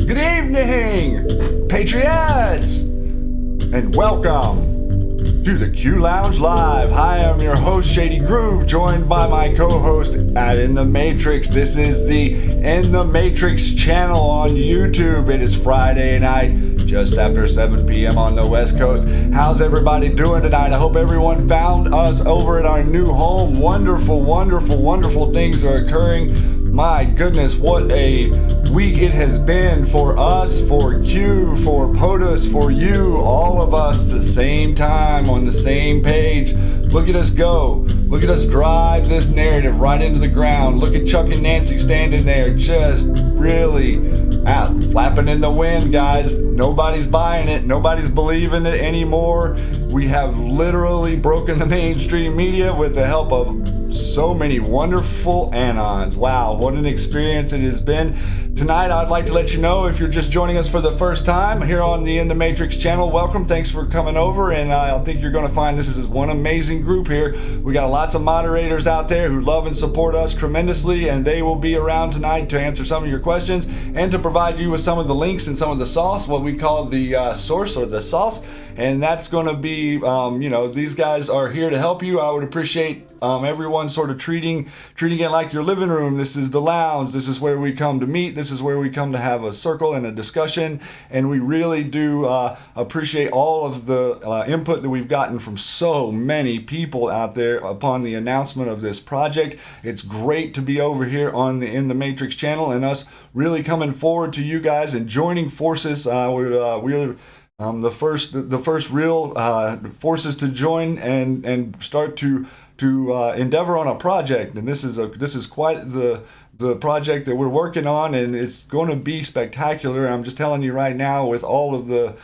Good evening, Patriots, and welcome to the Q Lounge Live. Hi, I'm your host, Shady Groove, joined by my co-host at In the Matrix. This is the In the Matrix channel on YouTube. It is Friday night, just after 7 p.m. on the West Coast. How's everybody doing tonight? I hope everyone found us over at our new home. Wonderful, wonderful, wonderful things are occurring. My goodness, what a week it has been for us, for Q, for POTUS, for you, all of us, the same time, on the same page. Look at us go. Look at us drive this narrative right into the ground. Look at Chuck and Nancy standing there, just really flapping in the wind, guys. Nobody's buying it. Nobody's believing it anymore. We have literally broken the mainstream media with the help of so many wonderful anons. Wow, what an experience it has been. Tonight, I'd like to let you know, if you're just joining us for the first time here on the In the Matrix channel, welcome. Thanks for coming over, and I think you're going to find this is one amazing group here. We got lots of moderators out there who love and support us tremendously, and they will be around tonight to answer some of your questions and to provide you with some of the links and some of the sauce, what we call the source or the sauce. And that's going to be, these guys are here to help you. I would appreciate everyone sort of treating it like your living room. This is the lounge. This is where we come to meet. This is where we come to have a circle and a discussion. And we really do appreciate all of the input that we've gotten from so many people out there upon the announcement of this project. It's great to be over here on the In the Matrix channel and us really coming forward to you guys and joining forces. We're the first real forces to join and start to endeavor on a project, and this is quite the project that we're working on, and it's going to be spectacular. I'm just telling you right now, with all of the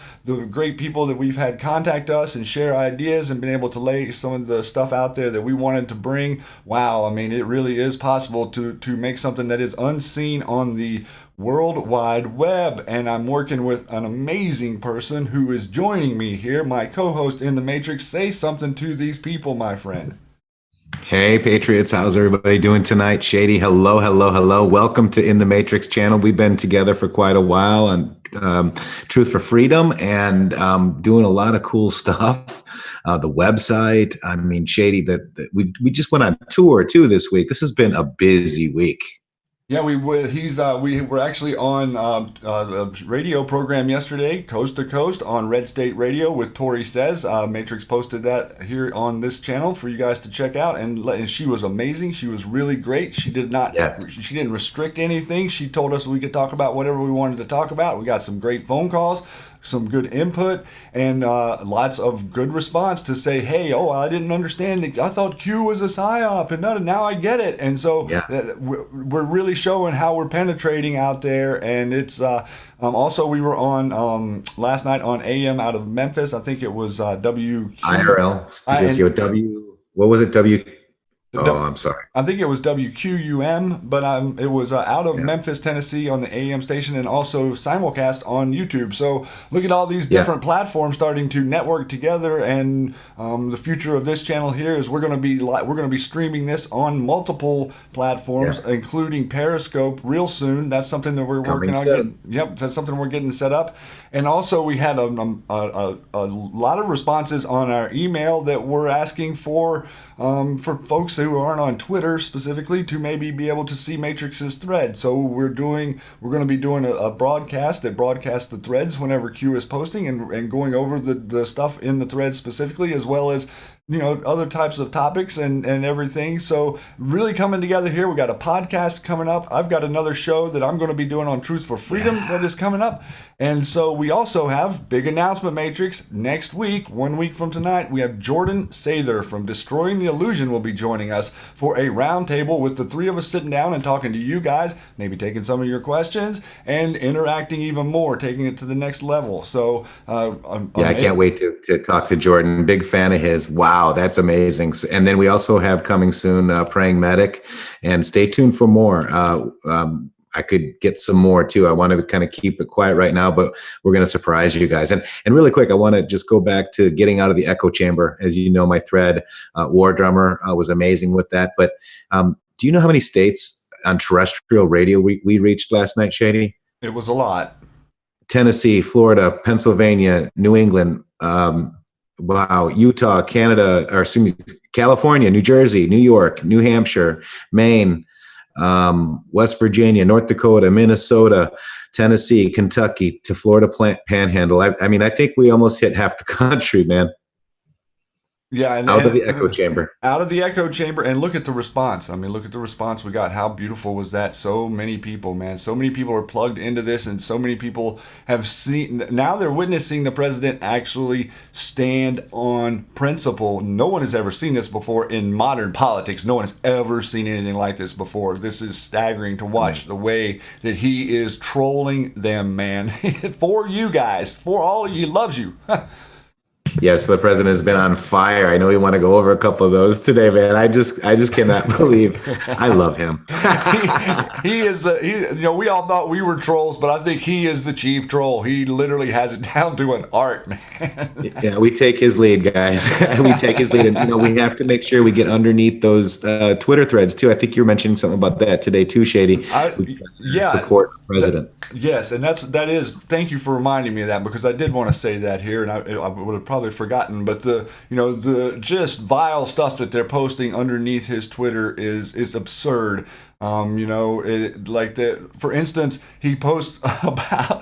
great people that we've had contact us and share ideas and been able to lay some of the stuff out there that we wanted to bring. Wow, I mean, it really is possible to make something that is unseen on the World Wide Web, and I'm working with an amazing person who is joining me here, my co-host in the Matrix. Say something to these people, my friend. Hey, Patriots, how's everybody doing tonight? Shady, hello, hello, hello. Welcome to In the Matrix channel. We've been together for quite a while on Truth for Freedom and doing a lot of cool stuff. The website, I mean, Shady, we just went on tour too this week. This has been a busy week. Yeah, we were actually on a radio program yesterday, Coast to Coast on Red State Radio with Tori Says. Matrix posted that here on this channel for you guys to check out, and she was amazing. She was really great. Yes. She didn't restrict anything. She told us we could talk about whatever we wanted to talk about. We got some great phone calls, some good input, and lots of good response to say, hey, oh, I didn't understand it. I thought Q was a psyop, and now I get it. And so Yeah. we're really showing how we're penetrating out there. And it's also, we were on last night on AM out of Memphis. I think it was WQ. IRL, And Studios, what was it? Oh, I'm sorry. I think it was WQUM, but it was out of Yeah. Memphis, Tennessee on the AM station and also simulcast on YouTube. So look at all these Yeah. different platforms starting to network together. And the future of this channel here is we're going to be streaming this on multiple platforms, Yeah. including Periscope real soon. That's something that we're Coming working on. soon. Yep, that's something we're getting set up. And also we had a lot of responses on our email that we're asking for folks who aren't on Twitter specifically to maybe be able to see Matrix's thread. So we're going to be doing a broadcast that broadcasts the threads whenever Q is posting and going over the stuff in the thread specifically, as well as other types of topics and everything. So really coming together here. We got a podcast coming up. I've got another show that I'm going to be doing on Truth for Freedom that is coming up. And so we also have big announcement, Matrix. Next week, 1 week from tonight, we have Jordan Sather from Destroying the Illusion will be joining us for a roundtable with the three of us sitting down and talking to you guys, maybe taking some of your questions and interacting even more, taking it to the next level. So Yeah, I can't wait to talk to Jordan. Big fan of his. Wow, that's amazing. And then we also have coming soon Praying Medic, and stay tuned for more. I could get some more too. I want to kind of keep it quiet right now, but we're going to surprise you guys. And really quick, I want to just go back to getting out of the echo chamber. As you know, my thread, War Drummer, was amazing with that. But do you know how many states on terrestrial radio we reached last night, Shady? It was a lot. Tennessee, Florida, Pennsylvania, New England, wow, Utah, Canada, or excuse me, California, New Jersey, New York, New Hampshire, Maine, West Virginia, North Dakota, Minnesota, Tennessee, Kentucky, to Florida Panhandle. I mean, I think we almost hit half the country, man. Yeah, Out of the echo chamber. Out of the echo chamber, and look at the response. I mean, look at the response we got. How beautiful was that? So many people, man. So many people are plugged into this, and so many people have seen. Now they're witnessing the president actually stand on principle. No one has ever seen this before in modern politics. No one has ever seen anything like this before. This is staggering to watch the way that he is trolling them, man. For you guys, for all of you, he loves you. Yes, the president has been on fire. I know we want to go over a couple of those today, man. I just cannot believe. I love him. he is we all thought we were trolls, but I think he is the chief troll. He literally has it down to an art, man. Yeah, we take his lead, guys. We take his lead, and we have to make sure we get underneath those Twitter threads too. I think you were mentioning something about that today too, Shady. Support the president. Yes, and that is. Thank you for reminding me of that, because I did want to say that here, and I would have probably forgotten. But the just vile stuff that they're posting underneath his Twitter is absurd. For instance, he posted about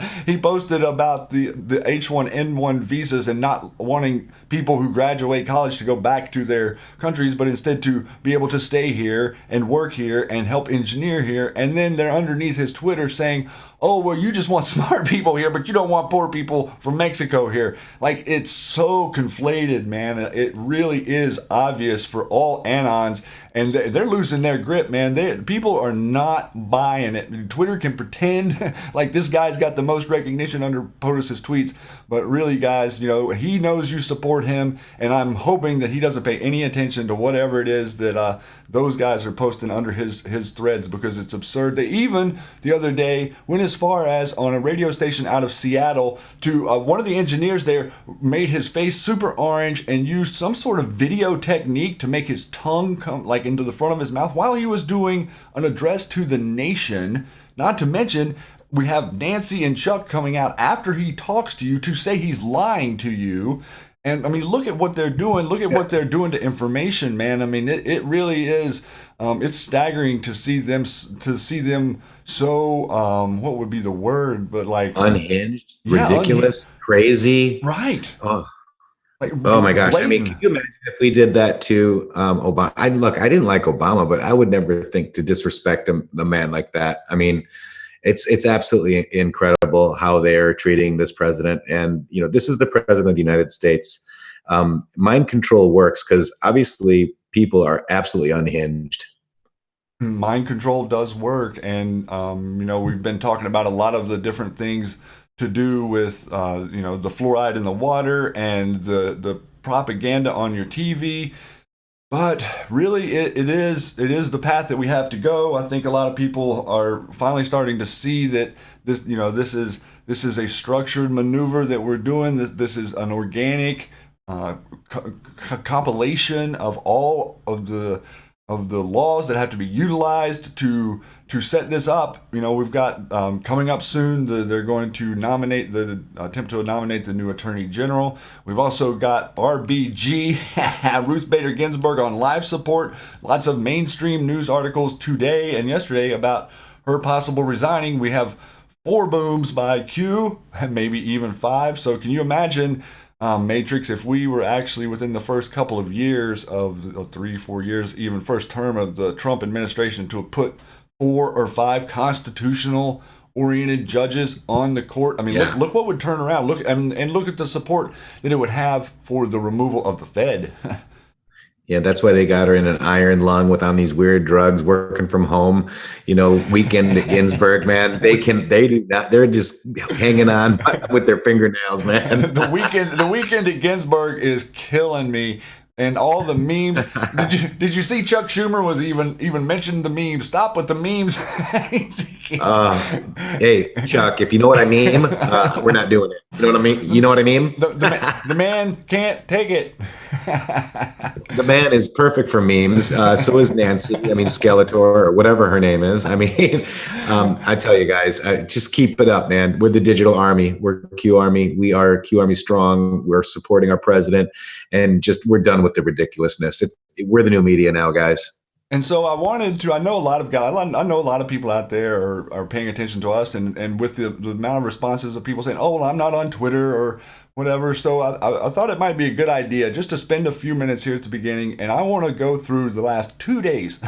the H1N1 visas and not wanting people who graduate college to go back to their countries, but instead to be able to stay here and work here and help engineer here. And then they're underneath his Twitter saying, oh, well, you just want smart people here, but you don't want poor people from Mexico here. Like, it's so conflated, man. It really is obvious for all anons, and they're losing their grip, man. People are not buying it. Twitter can pretend like this guy's got the most recognition under POTUS's tweets, but really, guys, he knows you support him, and I'm hoping that he doesn't pay any attention to whatever it is that those guys are posting under his threads because it's absurd. They even the other day went as far as on a radio station out of Seattle to one of the engineers there made his face super orange and used some sort of video technique to make his tongue come like into the front of his mouth while he was doing an address to the nation. Not to mention, we have Nancy and Chuck coming out after he talks to you to say he's lying to you. And I mean, look at what they're doing. Look at what they're doing to information, man. I mean, it really is. It's staggering to see them so what would be the word? But like unhinged, ridiculous, crazy. Right. Like, oh my gosh. Blatant. I mean, can you imagine if we did that to Obama? I didn't like Obama, but I would never think to disrespect a man like that. I mean, it's absolutely incredible how they're treating this president. And, you know, this is the president of the United States. Mind control works because obviously people are absolutely unhinged. Mind control does work. And, you know, we've been talking about a lot of the different things to do with, you know, the fluoride in the water and the propaganda on your TV. But really, it is the path that we have to go. I think a lot of people are finally starting to see that this, you know, this is a structured maneuver that we're doing. This is an organic compilation of all of the laws that have to be utilized to set this up. You know, we've got coming up soon. They're going to attempt to nominate the new Attorney General. We've also got RBG, Ruth Bader Ginsburg, on live support. Lots of mainstream news articles today and yesterday about her possible resigning. We have 4 booms by Q, and maybe even 5. So can you imagine? Matrix, if we were actually within the first couple of years of 3-4 years, even first term of the Trump administration, to have put 4 or 5 constitutional oriented judges on the court. I mean, look what would turn around. Look and look at the support that it would have for the removal of the Fed. Yeah, that's why they got her in an iron lung on these weird drugs, working from home. You know, weekend at Ginsburg, man. They do not. They're just hanging on with their fingernails, man. The weekend at Ginsburg is killing me. And all the memes. Did you see Chuck Schumer was even mentioned the memes? Stop with the memes. Hey, Chuck, if you know what I mean, we're not doing it. You know what I mean? You know what I mean? The man can't take it. The man is perfect for memes. So is Nancy. I mean, Skeletor or whatever her name is. I mean, I tell you guys, just keep it up, man. We're the digital army. We're Q Army. We are Q Army strong. We're supporting our president, and we're done with the ridiculousness. We're the new media now, guys. And so I know a lot of guys, I know a lot of people out there are paying attention to us, and with the amount of responses of people saying, oh, well, I'm not on Twitter or whatever. So I thought it might be a good idea just to spend a few minutes here at the beginning. And I want to go through the last 2 days,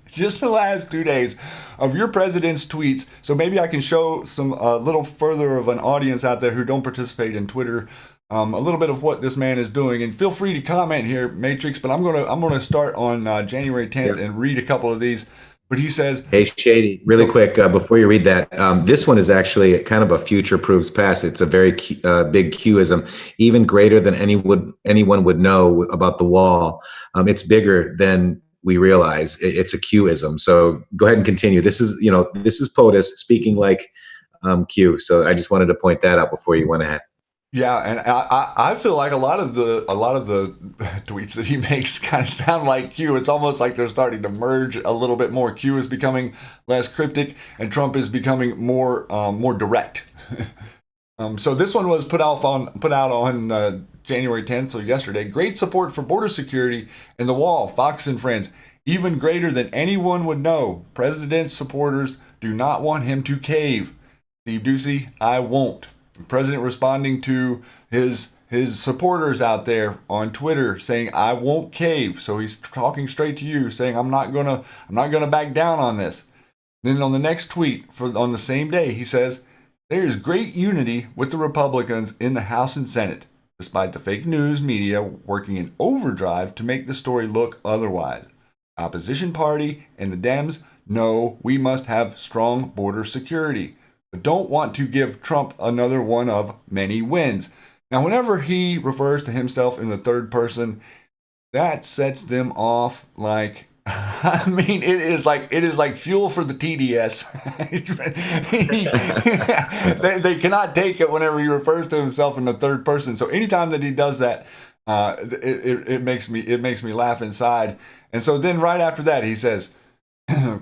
just the last 2 days of your president's tweets. So maybe I can show some little further of an audience out there who don't participate in Twitter, a little bit of what this man is doing. And feel free to comment here, Matrix, but I'm gonna start on January 10th and read a couple of these. But he says, hey, Shady, really quick, before you read that, this one is actually kind of a future proves past. It's a very big Qism, even greater than anyone would know about the wall. It's bigger than we realize. It's a Qism. So go ahead and continue. This is POTUS speaking like Q. So I just wanted to point that out before you went ahead. Yeah, and I feel like a lot of the tweets that he makes kind of sound like Q. It's almost like they're starting to merge a little bit more. Q is becoming less cryptic, and Trump is becoming more direct. So this one was put out on January 10th, so yesterday. Great support for border security and the wall. Fox and Friends, even greater than anyone would know. President's supporters do not want him to cave. Steve Doocy, I won't. The president responding to his supporters out there on Twitter saying, I won't cave. So he's talking straight to you, saying, I'm not gonna back down on this. Then on the next tweet on the same day, he says, there is great unity with the Republicans in the House and Senate, despite the fake news media working in overdrive to make the story look otherwise. Opposition party and the Dems know we must have strong border security, but don't want to give Trump another one of many wins. Now, whenever he refers to himself in the third person, that sets them off like I mean, it is like fuel for the TDS. They cannot take it whenever he refers to himself in the third person. So anytime that he does that, it makes me laugh inside. And so then right after that, he says,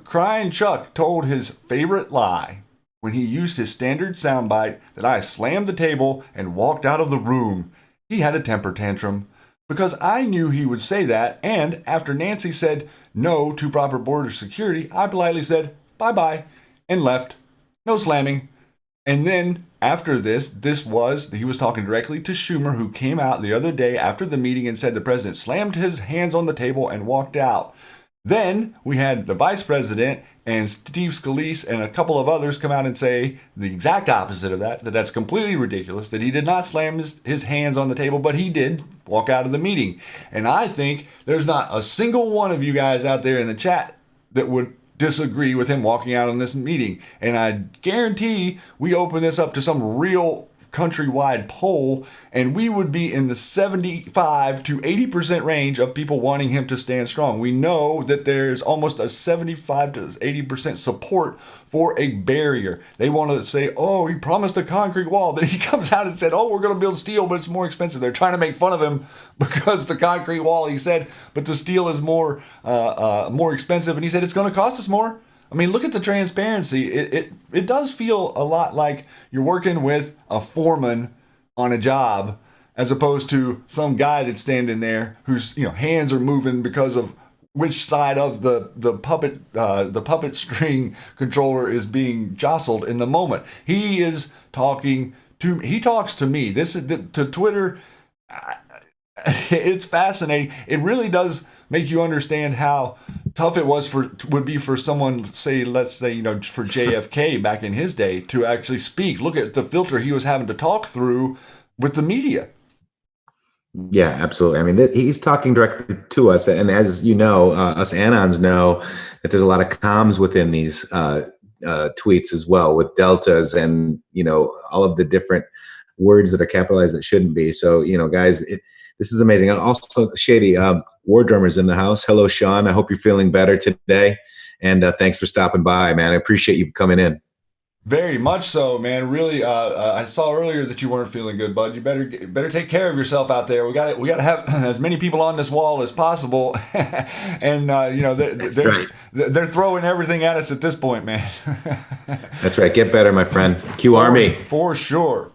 "Crying Chuck told his favorite lie when he used his standard soundbite that I slammed the table and walked out of the room. He had a temper tantrum. Because I knew he would say that, and after Nancy said no to proper border security, I politely said bye-bye and left. No slamming. And then after he was talking directly to Schumer, who came out the other day after the meeting and said the president slammed his hands on the table and walked out. Then we had the vice president and Steve Scalise and a couple of others come out and say the exact opposite of that that's completely ridiculous, that he did not slam his hands on the table, but he did walk out of the meeting. And I think there's not a single one of you guys out there in the chat that would disagree with him walking out on this meeting. And I guarantee we open this up to some real countrywide poll, and we would be in the 75 to 80% range of people wanting him to stand strong. We know that there's almost a 75 to 80% support for a barrier. They want to say, oh, he promised a concrete wall. Then he comes out and said, oh, we're going to build steel, but it's more expensive. They're trying to make fun of him because the concrete wall, he said, but the steel is more expensive. And he said, it's going to cost us more. I mean, look at the transparency. It does feel a lot like you're working with a foreman on a job as opposed to some guy that's standing there whose hands are moving because of which side of the puppet string controller is being jostled in the moment. He talks to me. This is to Twitter. It's fascinating. It really does make you understand how tough it would be for someone, let's say, for JFK back in his day to actually speak. Look at the filter he was having to talk through with the media. Yeah, absolutely. I mean, he's talking directly to us. And as you know, us Anons know that there's a lot of comms within these tweets as well, with deltas and, all of the different words that are capitalized that shouldn't be. So, guys, this is amazing. And also, Shady, War Drummer's in the house. Hello, Sean. I hope you're feeling better today. And thanks for stopping by, man. I appreciate you coming in. Very much so, man. Really, I saw earlier that you weren't feeling good, bud. You better take care of yourself out there. We got to have as many people on this wall as possible, and they're throwing everything at us at this point, man. That's right. Get better, my friend. Q Army for sure.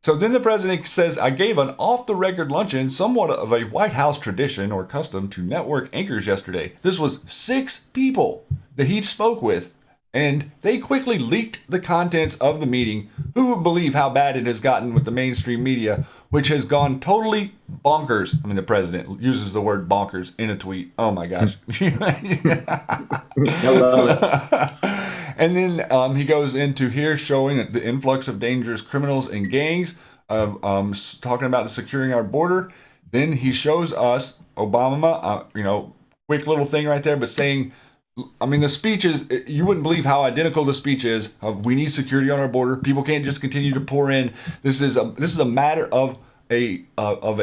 So then the president says, I gave an off-the-record luncheon, somewhat of a White House tradition or custom to network anchors yesterday. This was 6 people that he spoke with, and they quickly leaked the contents of the meeting. Who would believe how bad it has gotten with the mainstream media, which has gone totally bonkers? I mean, the president uses the word bonkers in a tweet. Oh, my gosh. I love it. And then he goes into here showing the influx of dangerous criminals and gangs, of talking about securing our border. Then he shows us Obama, quick little thing right there, but saying, I mean, the speech is, you wouldn't believe how identical the speech is of we need security on our border. People can't just continue to pour in. This is a matter of a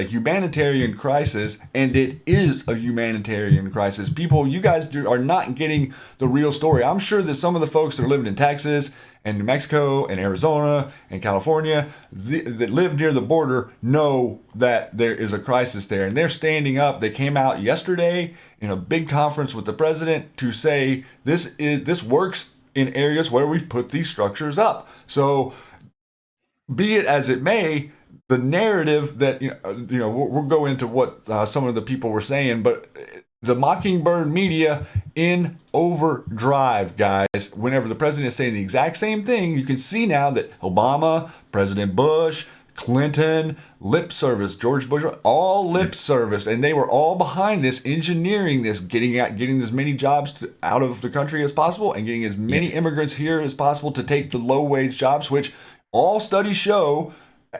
humanitarian crisis, and it is a humanitarian crisis. People, you guys are not getting the real story. I'm sure that some of the folks that are living in Texas and New Mexico and Arizona and California that live near the border know that there is a crisis there, and they're standing up. They came out yesterday in a big conference with the president to say this works in areas where we've put these structures up. So be it as it may, the narrative that, we'll go into what some of the people were saying, but the Mockingbird media in overdrive, guys. Whenever the president is saying the exact same thing, you can see now that Obama, President Bush, Clinton, lip service, George Bush, all lip service, and they were all behind this, engineering this, getting as many jobs out of the country as possible and getting as many immigrants here as possible to take the low-wage jobs, which all studies show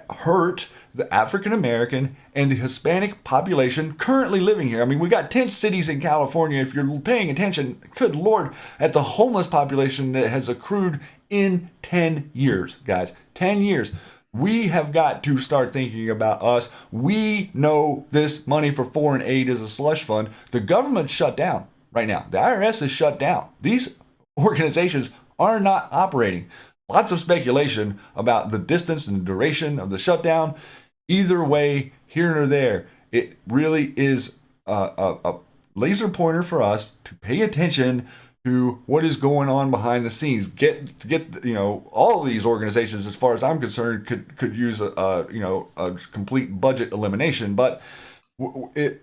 hurt the African American and the Hispanic population currently living here. I mean, we got 10 cities in California. If you're paying attention, good Lord, at the homeless population that has accrued in 10 years, guys. 10 years. We have got to start thinking about us. We know this money for foreign aid is a slush fund. The government shut down. right now. The IRS is shut down. These organizations are not operating. Lots of speculation about the distance and the duration of the shutdown. Either way, here or there, it really is a laser pointer for us to pay attention to what is going on behind the scenes. Get all of these organizations, as far as I'm concerned, could use a complete budget elimination. But the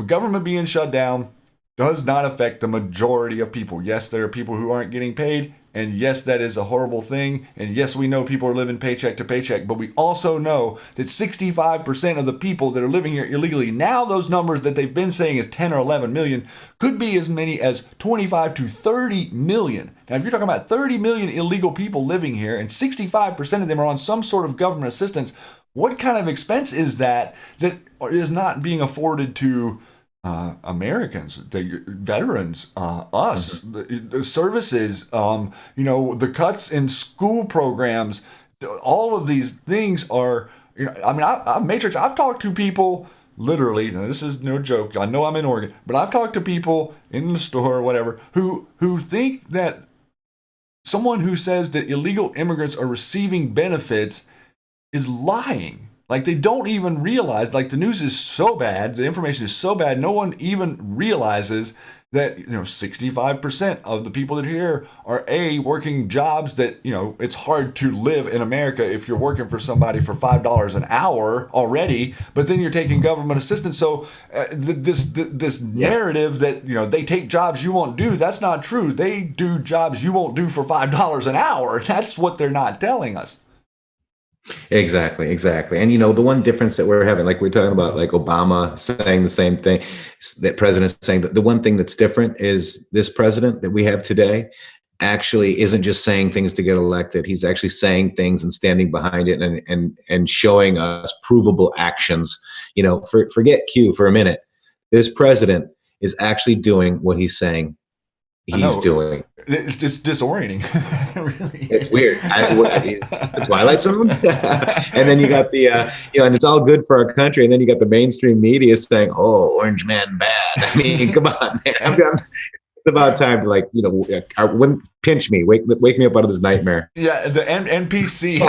government being shut down does not affect the majority of people. Yes, there are people who aren't getting paid, and yes, that is a horrible thing, and yes, we know people are living paycheck to paycheck, but we also know that 65% of the people that are living here illegally, now those numbers that they've been saying is 10 or 11 million, could be as many as 25 to 30 million. Now, if you're talking about 30 million illegal people living here, and 65% of them are on some sort of government assistance, what kind of expense is that is not being afforded to Americans, the veterans, us, the services, the cuts in school programs, all of these things are, I've talked to people literally, now this is no joke, I know I'm in Oregon, but I've talked to people in the store or whatever who think that someone who says that illegal immigrants are receiving benefits is lying. Like, they don't even realize, like, the news is so bad, the information is so bad, no one even realizes that, 65% of the people that are here are working jobs that, it's hard to live in America if you're working for somebody for $5 an hour already, but then you're taking government assistance. So this narrative that, they take jobs you won't do, that's not true. They do jobs you won't do for $5 an hour. That's what they're not telling us. Exactly. And, the one difference that we're having, like we're talking about, like Obama saying the same thing, that president's saying, that the one thing that's different is this president that we have today actually isn't just saying things to get elected. He's actually saying things and standing behind it and showing us provable actions. Forget Q for a minute. This president is actually doing what he's saying he's doing. It's just disorienting. Really. It's weird. The Twilight Zone. And then you got the, and it's all good for our country. And then you got the mainstream media saying, "Oh, Orange Man bad." I mean, come on, man. It's about time to pinch me, wake me up out of this nightmare. Yeah, the NPC.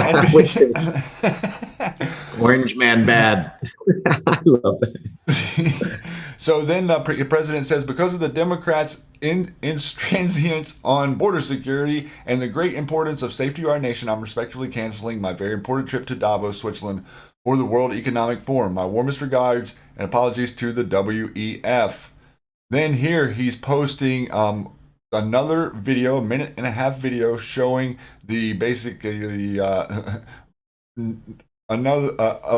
Orange Man bad. I love that. So then the president says, because of the Democrats' intransigence on border security and the great importance of safety to our nation, I'm respectfully canceling my very important trip to Davos, Switzerland for the World Economic Forum. My warmest regards and apologies to the WEF. Then here he's posting another video, a 1.5-minute video, showing a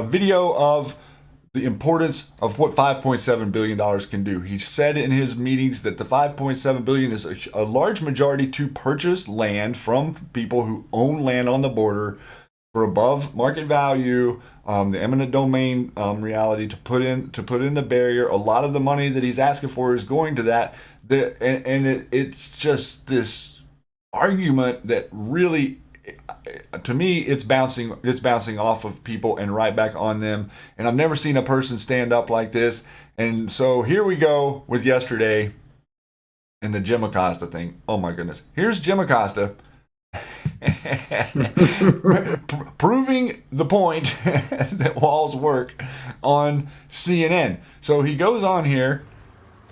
video of the importance of what $5.7 billion can do. He said in his meetings that the $5.7 billion is a large majority to purchase land from people who own land on the border for above market value, the eminent domain reality, to put in the barrier. A lot of the money that he's asking for is going to that. It's just this argument that really, to me, it's bouncing off of people and right back on them. And I've never seen a person stand up like this. And so here we go with yesterday and the Jim Acosta thing. Oh my goodness. Here's Jim Acosta proving the point that walls work on CNN. So he goes on here.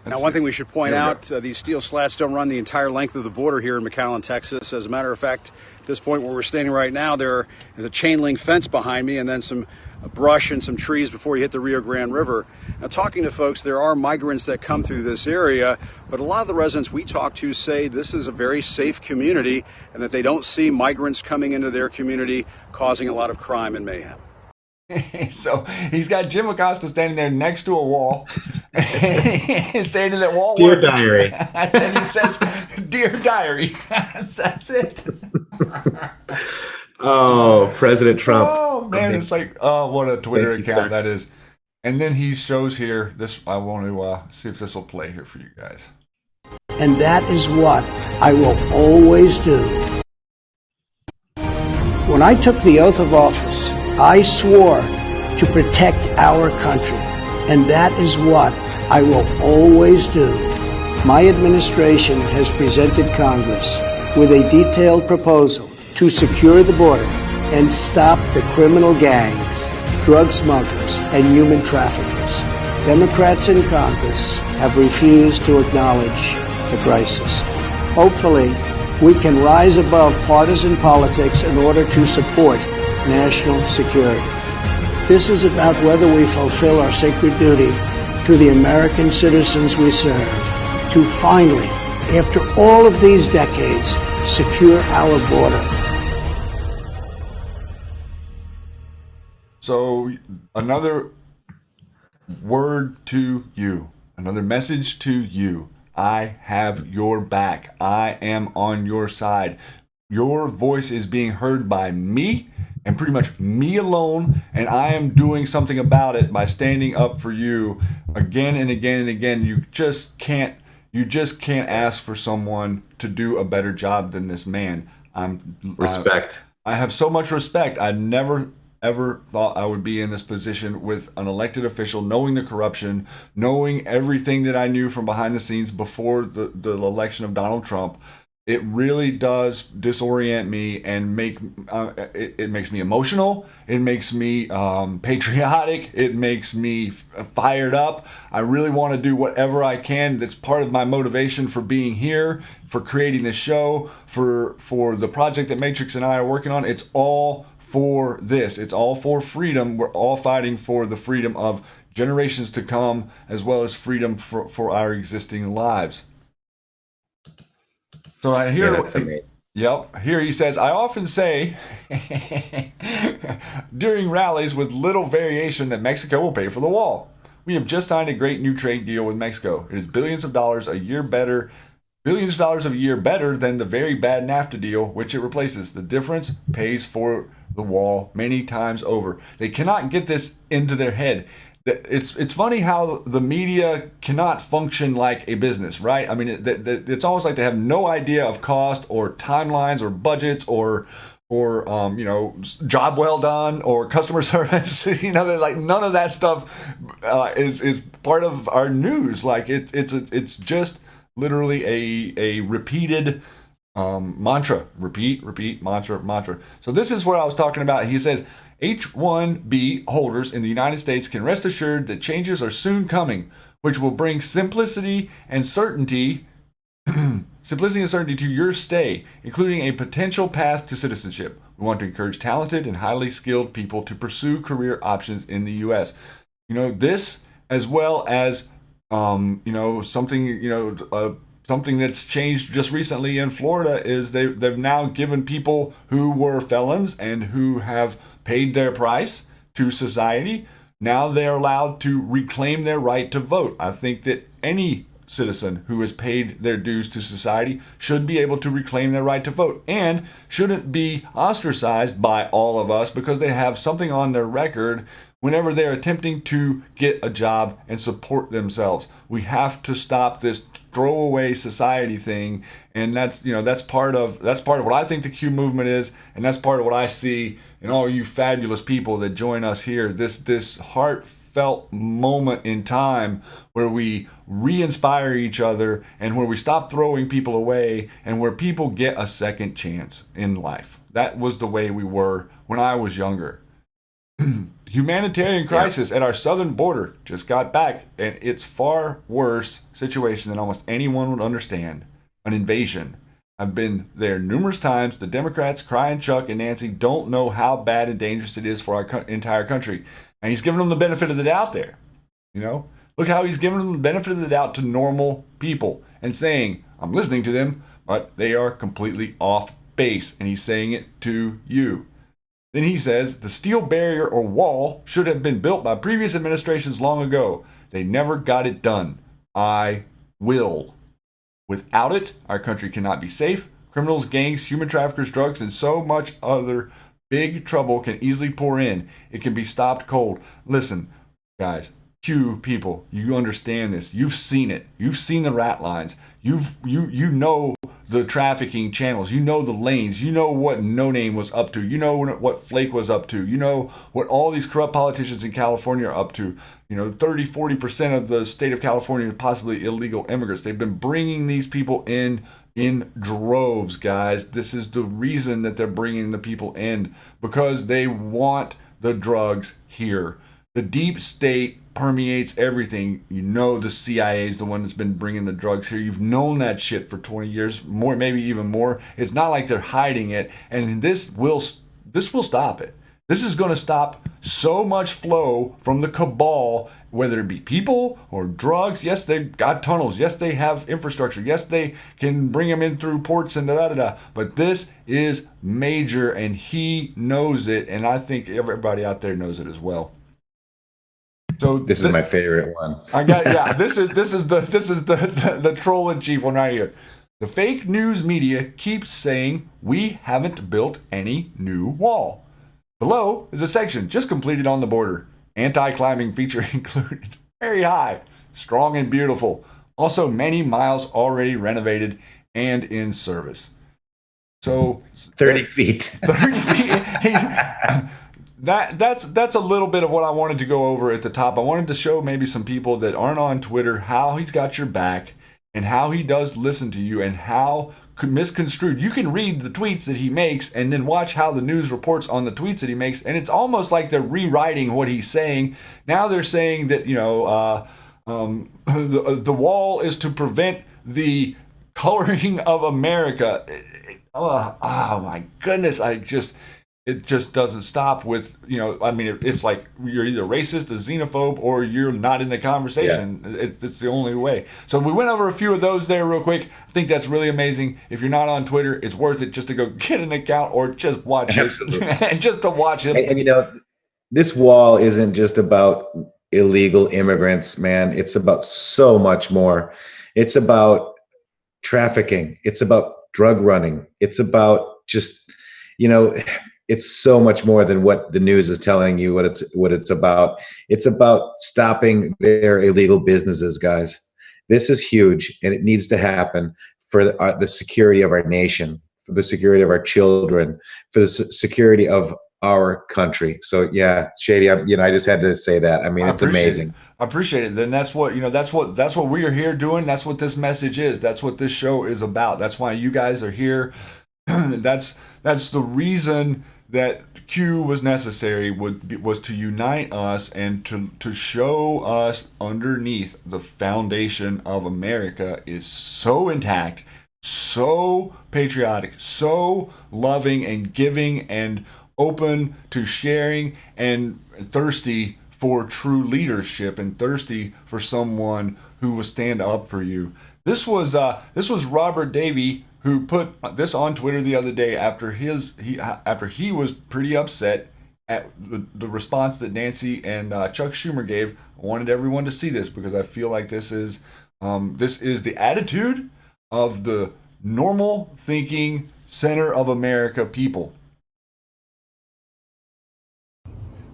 Now, one thing we should point out, these steel slats don't run the entire length of the border here in McAllen, Texas. As a matter of fact, at this point where we're standing right now, there is a chain link fence behind me and then some brush and some trees before you hit the Rio Grande River. Now, talking to folks, there are migrants that come through this area, but a lot of the residents we talk to say this is a very safe community and that they don't see migrants coming into their community causing a lot of crime and mayhem. So he's got Jim Acosta standing there next to a wall, saying that wall Dear works. Diary. And he says, "Dear Diary." That's it. Oh, President Trump. Oh man, it's like, what a Twitter account that is. And then he shows here this. I want to see if this will play here for you guys. And that is what I will always do. When I took the oath of office, I swore to protect our country, and that is what I will always do. My administration has presented Congress with a detailed proposal to secure the border and stop the criminal gangs, drug smugglers, and human traffickers. Democrats in Congress have refused to acknowledge the crisis. Hopefully, we can rise above partisan politics in order to support national security. This is about whether we fulfill our sacred duty to the American citizens we serve to finally, after all of these decades, secure our border. So, another word to you, another message to you. I have your back. I am on your side. Your voice is being heard by me and pretty much me alone, and I am doing something about it by standing up for you again and again and again. You just can't ask for someone to do a better job than this man. Respect. I have so much respect. I never ever thought I would be in this position with an elected official, knowing the corruption, knowing everything that I knew from behind the scenes before the election of Donald Trump. It really does disorient me and it makes me emotional. It makes me patriotic. It makes me fired up. I really want to do whatever I can. That's part of my motivation for being here, for creating this show, for the project that Matrix and I are working on. It's all for this. It's all for freedom. We're all fighting for the freedom of generations to come, as well as freedom for our existing lives. So I hear, Yeah, that's amazing. Yep, here he says, I often say during rallies with little variation that Mexico will pay for the wall. We have just signed a great new trade deal with Mexico. It is billions of dollars a year better than the very bad NAFTA deal, which it replaces. The difference pays for the wall many times over. They cannot get this into their head. It's funny how the media cannot function like a business, right? I mean, it's almost like they have no idea of cost or timelines or budgets or job well done or customer service. They're like, none of that stuff is part of our news. Like it's just literally a repeated mantra, repeat, mantra. So this is what I was talking about. He says, H-1B holders in the United States can rest assured that changes are soon coming, which will bring simplicity and certainty to your stay, including a potential path to citizenship. We want to encourage talented and highly skilled people to pursue career options in the U.S. This, as well as something that's changed just recently in Florida is they've now given people who were felons and who have paid their price to society, now they're allowed to reclaim their right to vote. I think that any citizen who has paid their dues to society should be able to reclaim their right to vote and shouldn't be ostracized by all of us because they have something on their record whenever they're attempting to get a job and support themselves. We have to stop this throwaway society thing, and that's part of what I think the Q movement is, and that's part of what I see in all you fabulous people that join us here. This heartfelt moment in time where we re-inspire each other and where we stop throwing people away and where people get a second chance in life. That was the way we were when I was younger. Humanitarian crisis at our southern border just got back, and it's far worse situation than almost anyone would understand. An invasion. I've been there numerous times. The Democrats, Crying Chuck and Nancy, don't know how bad and dangerous it is for our entire country. And he's giving them the benefit of the doubt there. Look how he's giving them the benefit of the doubt to normal people and saying, I'm listening to them, but they are completely off base. And he's saying it to you. Then he says, the steel barrier or wall should have been built by previous administrations long ago. They never got it done. I will. Without it, our country cannot be safe. Criminals, gangs, human traffickers, drugs, and so much other big trouble can easily pour in. It can be stopped cold. Listen, guys, Q people, you understand this. You've seen it. You've seen the rat lines. You know the trafficking channels. You know the lanes. You know what No Name was up to. You know what Flake was up to. You know what all these corrupt politicians in California are up to. 30-40% of the state of California is possibly illegal immigrants. They've been bringing these people in droves, guys. This is the reason that they're bringing the people in, because they want the drugs here. The deep state permeates everything. The CIA is the one that's been bringing the drugs here. You've known that shit for 20 years, more, maybe even more. It's not like they're hiding it, and this will stop it. This is going to stop so much flow from the cabal, whether it be people or drugs. Yes, they've got tunnels. Yes, they have infrastructure. Yes, they can bring them in through ports and da-da-da-da. But this is major, and he knows it, and I think everybody out there knows it as well. So this is my favorite one. This is the troll in chief one right here. The fake news media keeps saying we haven't built any new wall. Below is a section just completed on the border. Anti-climbing feature included. Very high, strong and beautiful. Also many miles already renovated and in service. So 30 feet. 30 feet. That's a little bit of what I wanted to go over at the top. I wanted to show maybe some people that aren't on Twitter how he's got your back and how he does listen to you and how misconstrued. You can read the tweets that he makes and then watch how the news reports on the tweets that he makes, and it's almost like they're rewriting what he's saying. Now they're saying that the wall is to prevent the coloring of America. Oh my goodness! It just doesn't stop with, it's like you're either racist, a xenophobe, or you're not in the conversation. Yeah. It's the only way. So we went over a few of those there real quick. I think that's really amazing. If you're not on Twitter, it's worth it just to go get an account or just watch Absolutely. it. And just to watch it. And this wall isn't just about illegal immigrants, man. It's about so much more. It's about trafficking. It's about drug running. It's about just, it's so much more than what the news is telling you what it's about. It's about stopping their illegal businesses, guys. This is huge, and it needs to happen for the security of our nation, for the security of our children, for the security of our country. So yeah, Shady, I just had to say that. I mean, it's amazing. I appreciate it. Then that's what we are here doing. That's what this message is. That's what this show is about. That's why you guys are here. That's the reason that Q was necessary, was to unite us and to show us underneath the foundation of America is so intact, so patriotic, so loving and giving and open to sharing and thirsty for true leadership and thirsty for someone who will stand up for you. This was Robert Davey, who put this on Twitter the other day after he was pretty upset at the response that Nancy and Chuck Schumer gave. I wanted everyone to see this because I feel like this is the attitude of the normal thinking center of America people.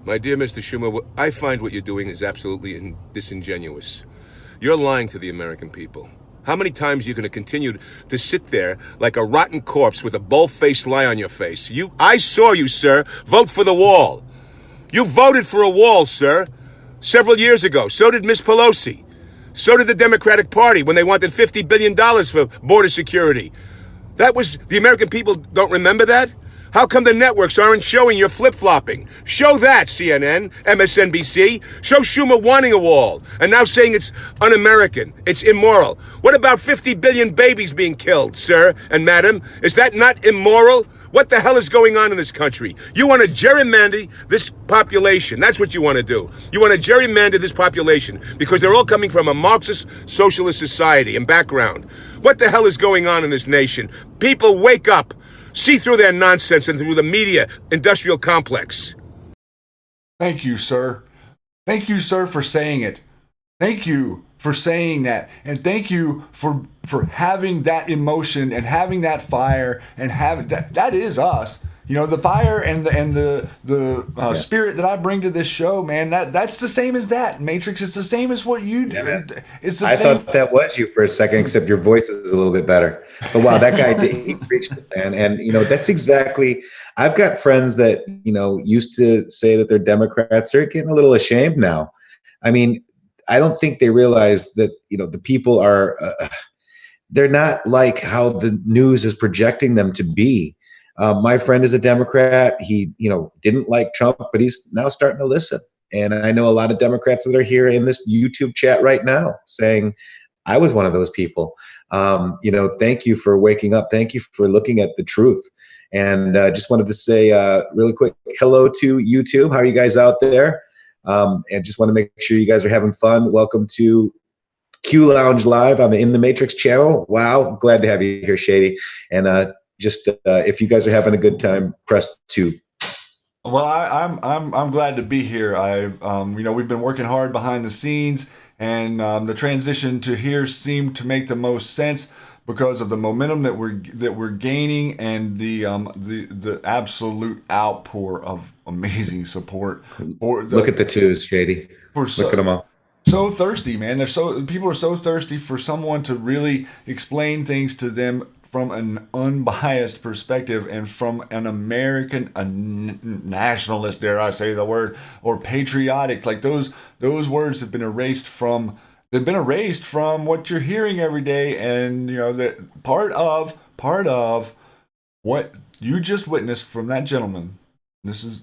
My dear Mr. Schumer, I find what you're doing is absolutely disingenuous. You're lying to the American people. How many times are you going to continue to sit there like a rotten corpse with a bull-faced lie on your face? I saw you, sir, vote for the wall. You voted for a wall, sir, several years ago. So did Miss Pelosi. So did the Democratic Party when they wanted $50 billion for border security. The American people don't remember that? How come the networks aren't showing you're flip-flopping? Show that, CNN, MSNBC. Show Schumer wanting a wall and now saying it's un-American, it's immoral. What about 50 billion babies being killed, sir and madam? Is that not immoral? What the hell is going on in this country? You want to gerrymander this population. That's what you want to do. You want to gerrymander this population because they're all coming from a Marxist socialist society and background. What the hell is going on in this nation? People, wake up. See through their nonsense and through the media industrial complex. Thank you, sir. Thank you, sir, for saying it. Thank you for saying that. And thank you for having that emotion and having that fire and having that is us. the fire and the spirit that I bring to this show, man, that's the same as that. Matrix, it's the same as what you do. Yeah, it's the I same. thought that was you for a second, except your voice is a little bit better. But wow, that guy he preached it, man. And that's exactly. I've got friends that used to say that they're Democrats. They're getting a little ashamed now. I mean, I don't think they realize that the people are. They're not like how the news is projecting them to be. My friend is a Democrat. He, didn't like Trump, but he's now starting to listen. And I know a lot of Democrats that are here in this YouTube chat right now saying, I was one of those people. Thank you for waking up. Thank you for looking at the truth. And just wanted to say really quick, hello to YouTube. How are you guys out there? And just want to make sure you guys are having fun. Welcome to Q Lounge Live on the In the Matrix channel. Wow, glad to have you here, Shady. And if you guys are having a good time, press 2. Well, I'm glad to be here. We've been working hard behind the scenes, and the transition to here seemed to make the most sense because of the momentum that we're gaining and the absolute outpour of amazing support. Look at the twos, Shady. Look at them all. So thirsty, man. People are so thirsty for someone to really explain things to them from an unbiased perspective and from an American, a nationalist, dare I say the word, or patriotic. Like those words have been erased from. They've been erased from what you're hearing every day, and that part of what you just witnessed from that gentleman. This is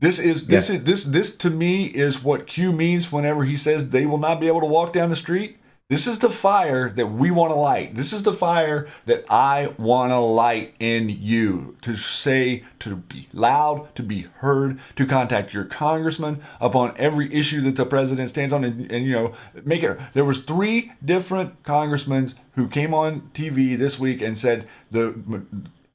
This to me is what Q means whenever he says they will not be able to walk down the street. This is the fire that we want to light. This is the fire that I want to light in you. To say, to be loud, to be heard, to contact your congressman upon every issue that the president stands on, and make it. There was 3 different congressmen who came on TV this week and said the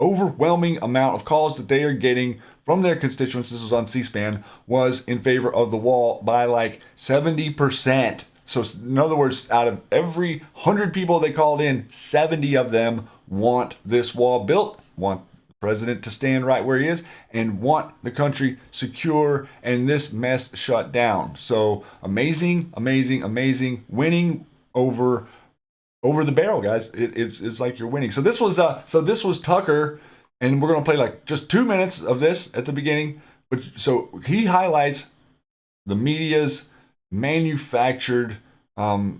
overwhelming amount of calls that they are getting from their constituents, this was on C-SPAN, was in favor of the wall by like 70%. So in other words, out of every 100 people they called in, 70 of them want this wall built, want the president to stand right where he is, and want the country secure and this mess shut down. So amazing, winning over the barrel, guys. It's like you're winning. So this was Tucker. And we're going to play like just 2 minutes of this at the beginning. But so he highlights the media's manufactured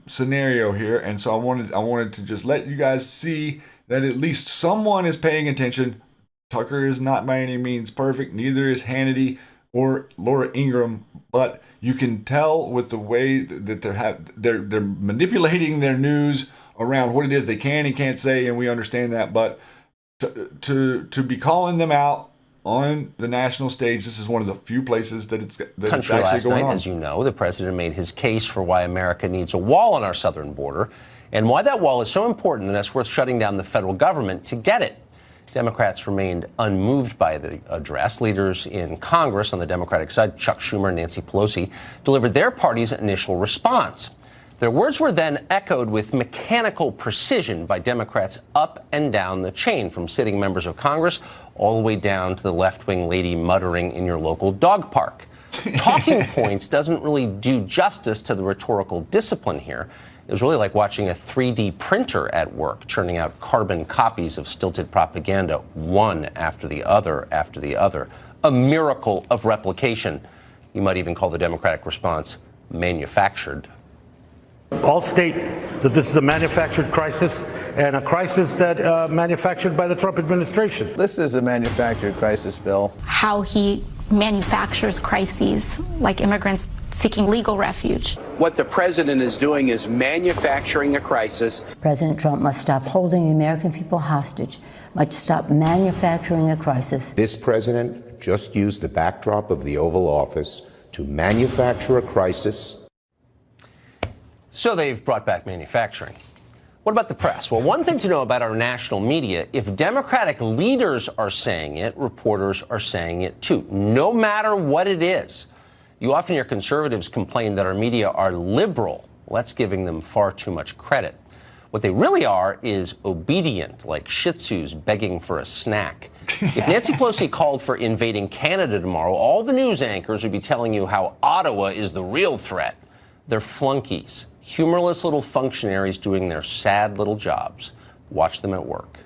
scenario here. And so I wanted to just let you guys see that at least someone is paying attention. Tucker is not by any means perfect. Neither is Hannity or Laura Ingraham. But you can tell with the way that they're manipulating their news around what it is they can and can't say. And we understand that. But to be calling them out on the national stage, this is one of the few places that it's actually going on. As you know, the president made his case for why America needs a wall on our southern border and why that wall is so important that it's worth shutting down the federal government to get it. Democrats remained unmoved by the address. Leaders in Congress on the Democratic side, Chuck Schumer and Nancy Pelosi, delivered their party's initial response. Their words were then echoed with mechanical precision by Democrats up and down the chain, from sitting members of Congress all the way down to the left-wing lady muttering in your local dog park. Talking points doesn't really do justice to the rhetorical discipline here. It was really like watching a 3D printer at work, churning out carbon copies of stilted propaganda, one after the other after the other. A miracle of replication. You might even call the Democratic response manufactured. All state that this is a manufactured crisis, and a crisis that manufactured by the Trump administration. This is a manufactured crisis, Bill. How he manufactures crises like immigrants seeking legal refuge. What the president is doing is manufacturing a crisis. President Trump must stop holding the American people hostage, must stop manufacturing a crisis. This president just used the backdrop of the Oval Office to manufacture a crisis. So they've brought back manufacturing. What about the press? Well, one thing to know about our national media, if Democratic leaders are saying it, reporters are saying it too, no matter what it is. You often hear conservatives complain that our media are liberal. Well, that's giving them far too much credit. What they really are is obedient, like Shih Tzus begging for a snack. If Nancy Pelosi called for invading Canada tomorrow, all the news anchors would be telling you how Ottawa is the real threat. They're flunkies, humorless little functionaries doing their sad little jobs. Watch them at work.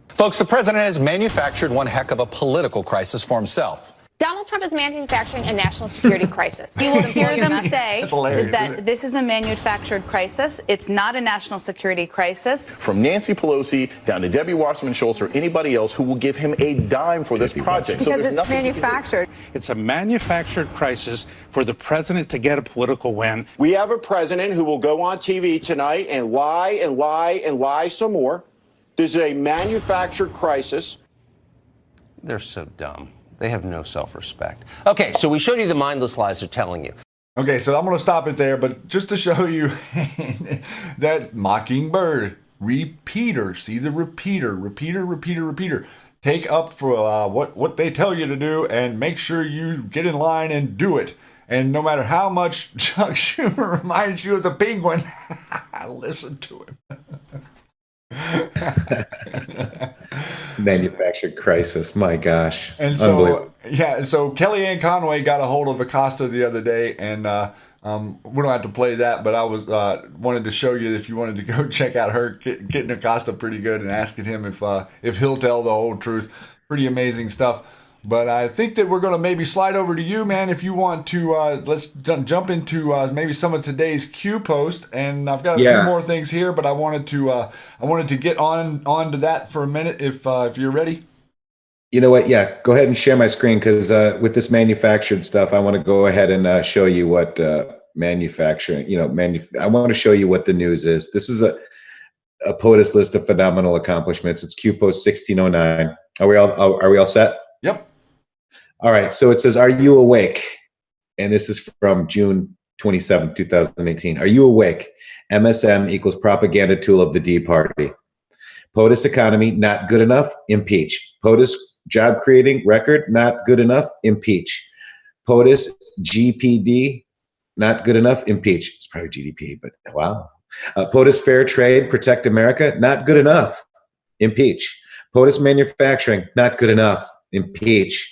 Folks, the president has manufactured one heck of a political crisis for himself. Donald Trump is manufacturing a national security crisis. You will hear them say That's hilarious, is that this is a manufactured crisis. It's not a national security crisis. From Nancy Pelosi down to Debbie Wasserman Schultz or anybody else who will give him a dime for this project. Because it's manufactured. It's a manufactured crisis for the president to get a political win. We have a president who will go on TV tonight and lie and lie and lie some more. This is a manufactured crisis. They're so dumb. They have no self-respect. Okay, so we showed you the mindless lies they're telling you. Okay, so I'm going to stop it there, but just to show you that mockingbird repeater, see the repeater. Take up for what they tell you to do and make sure you get in line and do it. And no matter how much Chuck Schumer reminds you of the penguin, listen to him. Manufactured crisis. My gosh. And so, so Kellyanne Conway got a hold of Acosta the other day, and we don't have to play that, but I was wanted to show you if you wanted to go check out her getting Acosta pretty good and asking him if he'll tell the whole truth. Pretty amazing stuff. But I think that we're going to maybe slide over to you, man, if you want to. Let's jump into maybe some of today's Q post, and I've got a few more things here, but I wanted to get on to that for a minute if you're ready. You know what? Yeah, go ahead and share my screen because with this manufactured stuff, I want to go ahead and show you what manufacturing. I want to show you what the news is. This is a POTUS list of phenomenal accomplishments. It's Q post 1609. Are we all set? Yep. All right, so it says, "Are you awake?" And this is from June 27, 2018. "Are you awake? MSM equals propaganda tool of the D Party. POTUS economy, not good enough? Impeach. POTUS job creating record, not good enough? Impeach. POTUS GPD, not good enough? Impeach." It's probably GDP, but wow. POTUS fair trade, protect America, not good enough? Impeach. POTUS manufacturing, not good enough? Impeach.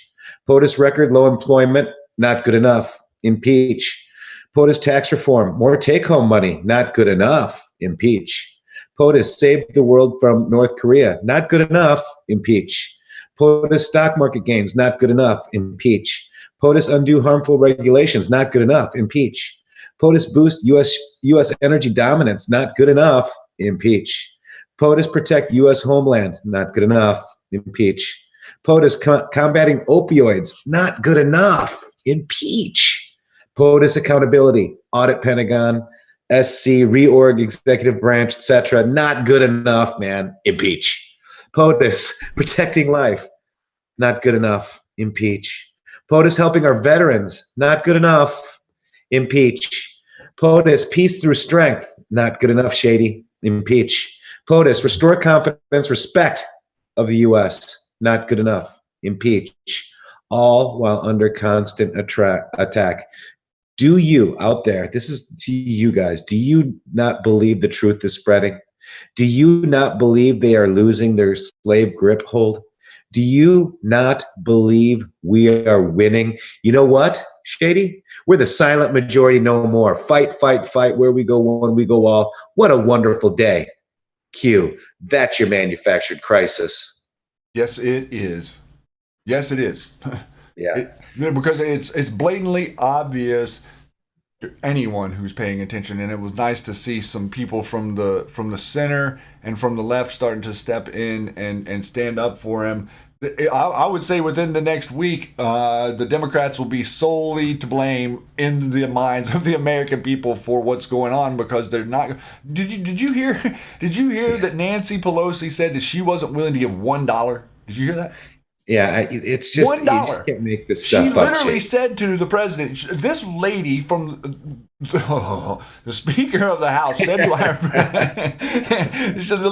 POTUS record low employment, not good enough? Impeach. POTUS tax reform, more take-home money, not good enough? Impeach. POTUS save the world from North Korea, not good enough? Impeach. POTUS stock market gains, not good enough? Impeach. POTUS undo harmful regulations, not good enough? Impeach. POTUS boost U.S. energy dominance, not good enough? Impeach. POTUS protect U.S. homeland, not good enough? Impeach. POTUS combating opioids, not good enough? Impeach. POTUS accountability, audit Pentagon, SC, reorg executive branch, etc. Not good enough, man. Impeach. POTUS protecting life, not good enough. Impeach. POTUS helping our veterans, not good enough. Impeach. POTUS peace through strength, not good enough, Shady. Impeach. POTUS restore confidence, respect of the U.S., not good enough. Impeach. All while under constant attack. Do you out there, this is to you guys, do you not believe the truth is spreading? Do you not believe they are losing their slave grip hold? Do you not believe we are winning? You know what, Shady? We're the silent majority no more. Fight, fight, fight. Where we go one, we go all. What a wonderful day. Q, that's your manufactured crisis. Yes, it is. Yes, it is. Yeah. Because it's blatantly obvious to anyone who's paying attention, and it was nice to see some people from the center and from the left starting to step in and stand up for him. I would say within the next week, the Democrats will be solely to blame in the minds of the American people for what's going on because they're not. Did you hear that Nancy Pelosi said that she wasn't willing to give $1? Did you hear that? Yeah, it's just $1. You just can't make this stuff up. She literally said to the president, this lady from the Speaker of the House said to our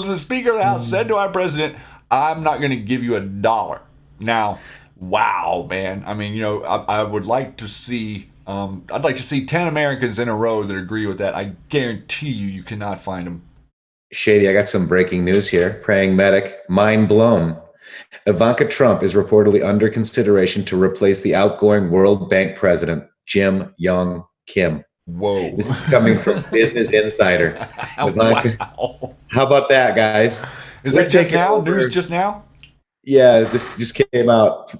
the Speaker of the House said to our president, "I'm not going to give you $1." Now, wow, man. I mean, I would like to see. I'd like to see 10 Americans in a row that agree with that. I guarantee you cannot find them. Shady, I got some breaking news here. Praying medic, mind blown. Ivanka Trump is reportedly under consideration to replace the outgoing World Bank president, Jim Young Kim. Whoa. This is coming from Business Insider. Ivanka, Wow. how about that, guys? Is We're that just taking now? over. News just now? Yeah, this just came out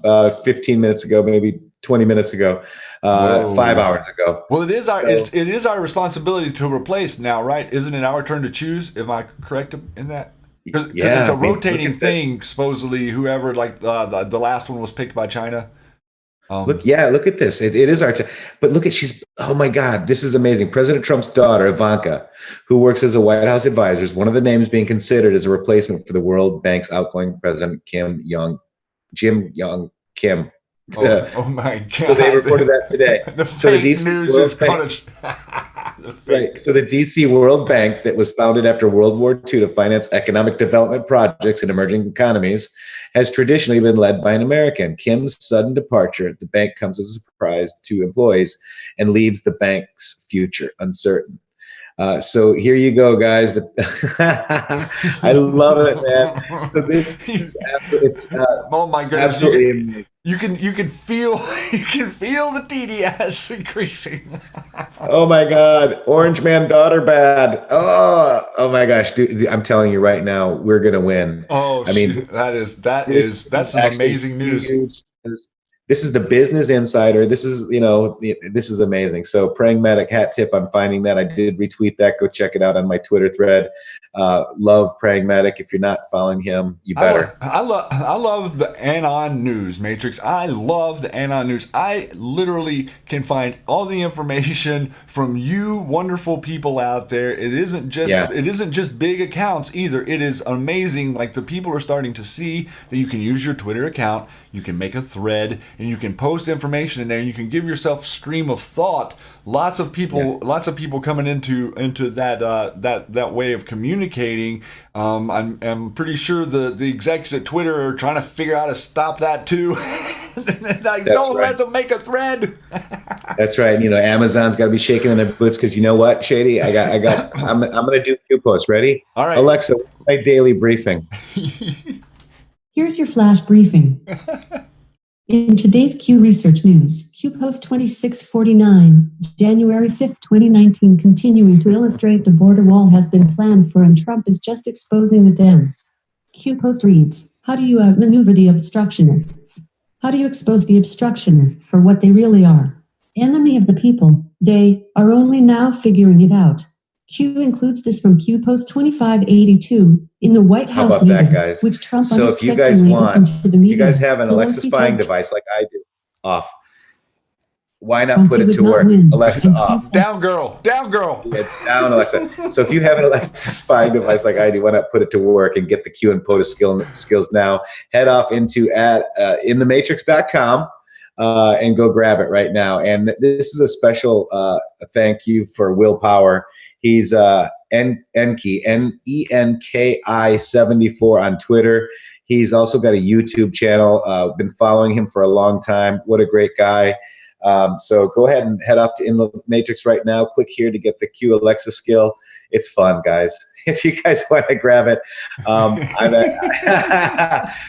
15 minutes ago, maybe 20 minutes ago, 5 hours ago. Well, it is our responsibility to replace now, right? Isn't it our turn to choose? Am I correct in that? Because it's a rotating thing. Supposedly, whoever the last one was picked by China. Look at this. It is our time. But look at oh my God, this is amazing. President Trump's daughter, Ivanka, who works as a White House advisor, is one of the names being considered as a replacement for the World Bank's outgoing president, Jim Young Kim. Oh my God. So they reported that today. The fake news is going to... Right. So the DC World Bank, that was founded after World War II to finance economic development projects in emerging economies, has traditionally been led by an American. Kim's sudden departure at the bank comes as a surprise to employees and leaves the bank's future uncertain. So here you go, guys. I love it, man. So this is oh my goodness! Absolutely. You can feel the TDS increasing. Oh my God, Orange Man daughter bad. Oh my gosh, dude, I'm telling you right now, we're gonna win. Oh, I mean, that's some amazing news. Huge. This is the Business Insider. This is amazing. So praying medic, hat tip on finding that. I did retweet that. Go check it out on my Twitter thread. Love praying medic. If you're not following him, you better. I love the Anon News, Matrix. I love the Anon News. I literally can find all the information from you wonderful people out there. It isn't just big accounts either. It is amazing. Like, the people are starting to see that you can use your Twitter account, you can make a thread, and you can post information in there, and you can give yourself stream of thought. Lots of people coming into that way of communicating. I'm pretty sure the execs at Twitter are trying to figure out how to stop that too. Let them make a thread. That's right. Amazon's got to be shaking in their boots, because you know what, Shady? I'm going to do Q post. Ready? All right. Alexa, what's my daily briefing? Here's your flash briefing. In today's Q Research News, Q Post 2649, January 5th, 2019, continuing to illustrate the border wall has been planned for and Trump is just exposing the Dems. Q Post reads, how do you outmaneuver the obstructionists? How do you expose the obstructionists for what they really are? Enemy of the people. They are only now figuring it out. Q includes this from Q Post 2582 in the White House. How about that, guys? Which Trump so if you guys have an Alexa spying device like I do, off. Why not put it to work? Alexa, off. Down, girl. Yeah, down, Alexa. So if you have an Alexa spying device like I do, why not put it to work and get the Q and POTUS skills now? Head off into inthematrix.com. And go grab it right now. And this is a special thank you for Willpower. He's Enki, Enki 74 on Twitter. He's also got a YouTube channel. Been following him for a long time. What a great guy. So go ahead and head off to In the Matrix right now. Click here to get the Q Alexa skill. It's fun, guys. If you guys want to grab it.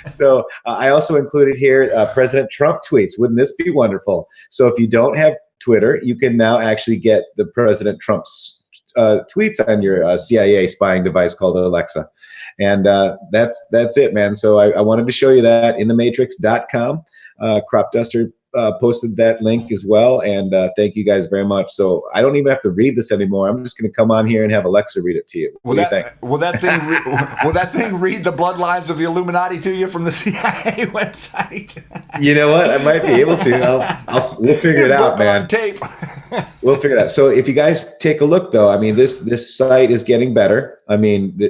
So I also included here President Trump tweets. Wouldn't this be wonderful? So if you don't have Twitter, you can now actually get the President Trump's tweets on your CIA spying device called Alexa. And that's it, man. So I wanted to show you that. InTheMatrix.com. Crop Duster posted that link as well, and thank you guys very much. So I don't even have to read this anymore. I'm just going to come on here and have Alexa read it to you. What do you think? Will that thing read the bloodlines of the Illuminati to you from the CIA website? You know what? I might be able to. We'll figure it out, man. Tape. We'll figure it out. So if you guys take a look, though, I mean, this site is getting better. I mean,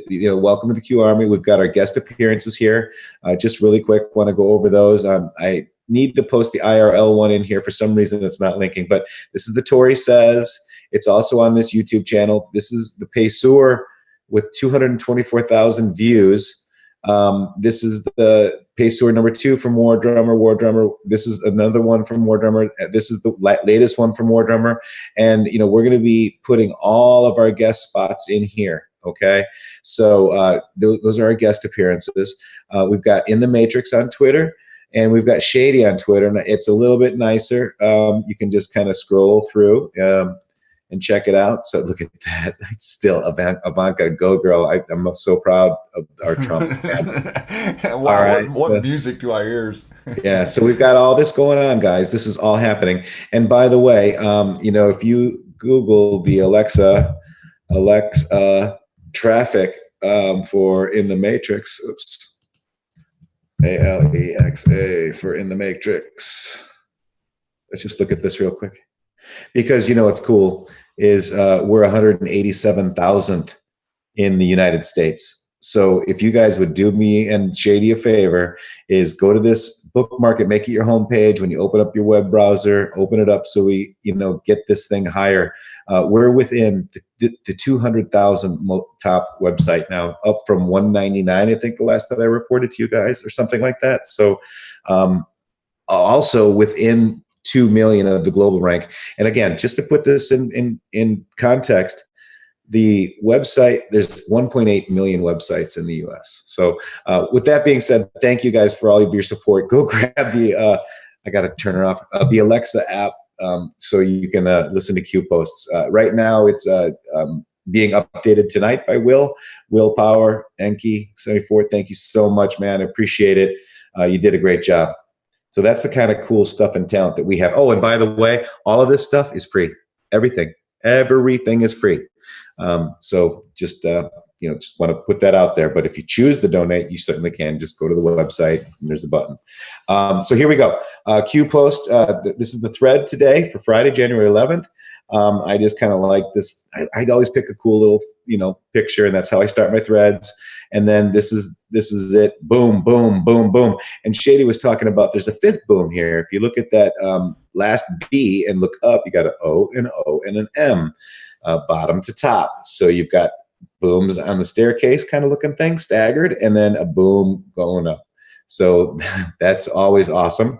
welcome to the Q Army. We've got our guest appearances here. Just really quick, want to go over those. I need to post the IRL one in here. For some reason it's not linking, but this is the Tory Says. It's also on this YouTube channel. This is the Payseur with 224,000 views. This is the Payseur number 2 from War Drummer. This is another one from War Drummer. This is the latest one from War Drummer. And we're going to be putting all of our guest spots in here. Okay, so those are our guest appearances. We've got In the Matrix on Twitter, and we've got Shady on Twitter, and it's a little bit nicer. You can just kind of scroll through and check it out. So look at that. Still, Ivanka, go girl. I'm so proud of our Trump. Wow, All right, what music to our ears. yeah, so we've got all this going on, guys. This is all happening. And by the way, if you Google the Alexa traffic for In the Matrix, oops, Alexa for In the Matrix. Let's just look at this real quick, because what's cool is we're 187,000th in the United States. So if you guys would do me and Shady a favor, is go to this bookmark it, make it your homepage. When you open up your web browser, open it up so we get this thing higher. We're within the 200,000 top website now, up from 199, I think the last that I reported to you guys, or something like that. So also within 2 million of the global rank. And again, just to put this in context, the website, there's 1.8 million websites in the US. So with that being said, thank you guys for all of your support. Go grab the, I got to turn it off, the Alexa app so you can listen to Q posts. Right now it's being updated tonight by Willpower, Enki 74. Thank you so much, man. I appreciate it. You did a great job. So that's the kind of cool stuff and talent that we have. Oh, and by the way, all of this stuff is free. Everything is free. So just want to put that out there. But if you choose to donate, you certainly can. Just go to the website and there's a button. So here we go. Q post. This is the thread today for Friday, January 11th. I just kind of like this. I'd always pick a cool little, picture, and that's how I start my threads. And then this is it. Boom, boom, boom, boom. And Shady was talking about there's a fifth boom here. If you look at that last B and look up, you got an O and an M, bottom to top. So you've got booms on the staircase kind of looking thing, staggered, and then a boom going up. So that's always awesome.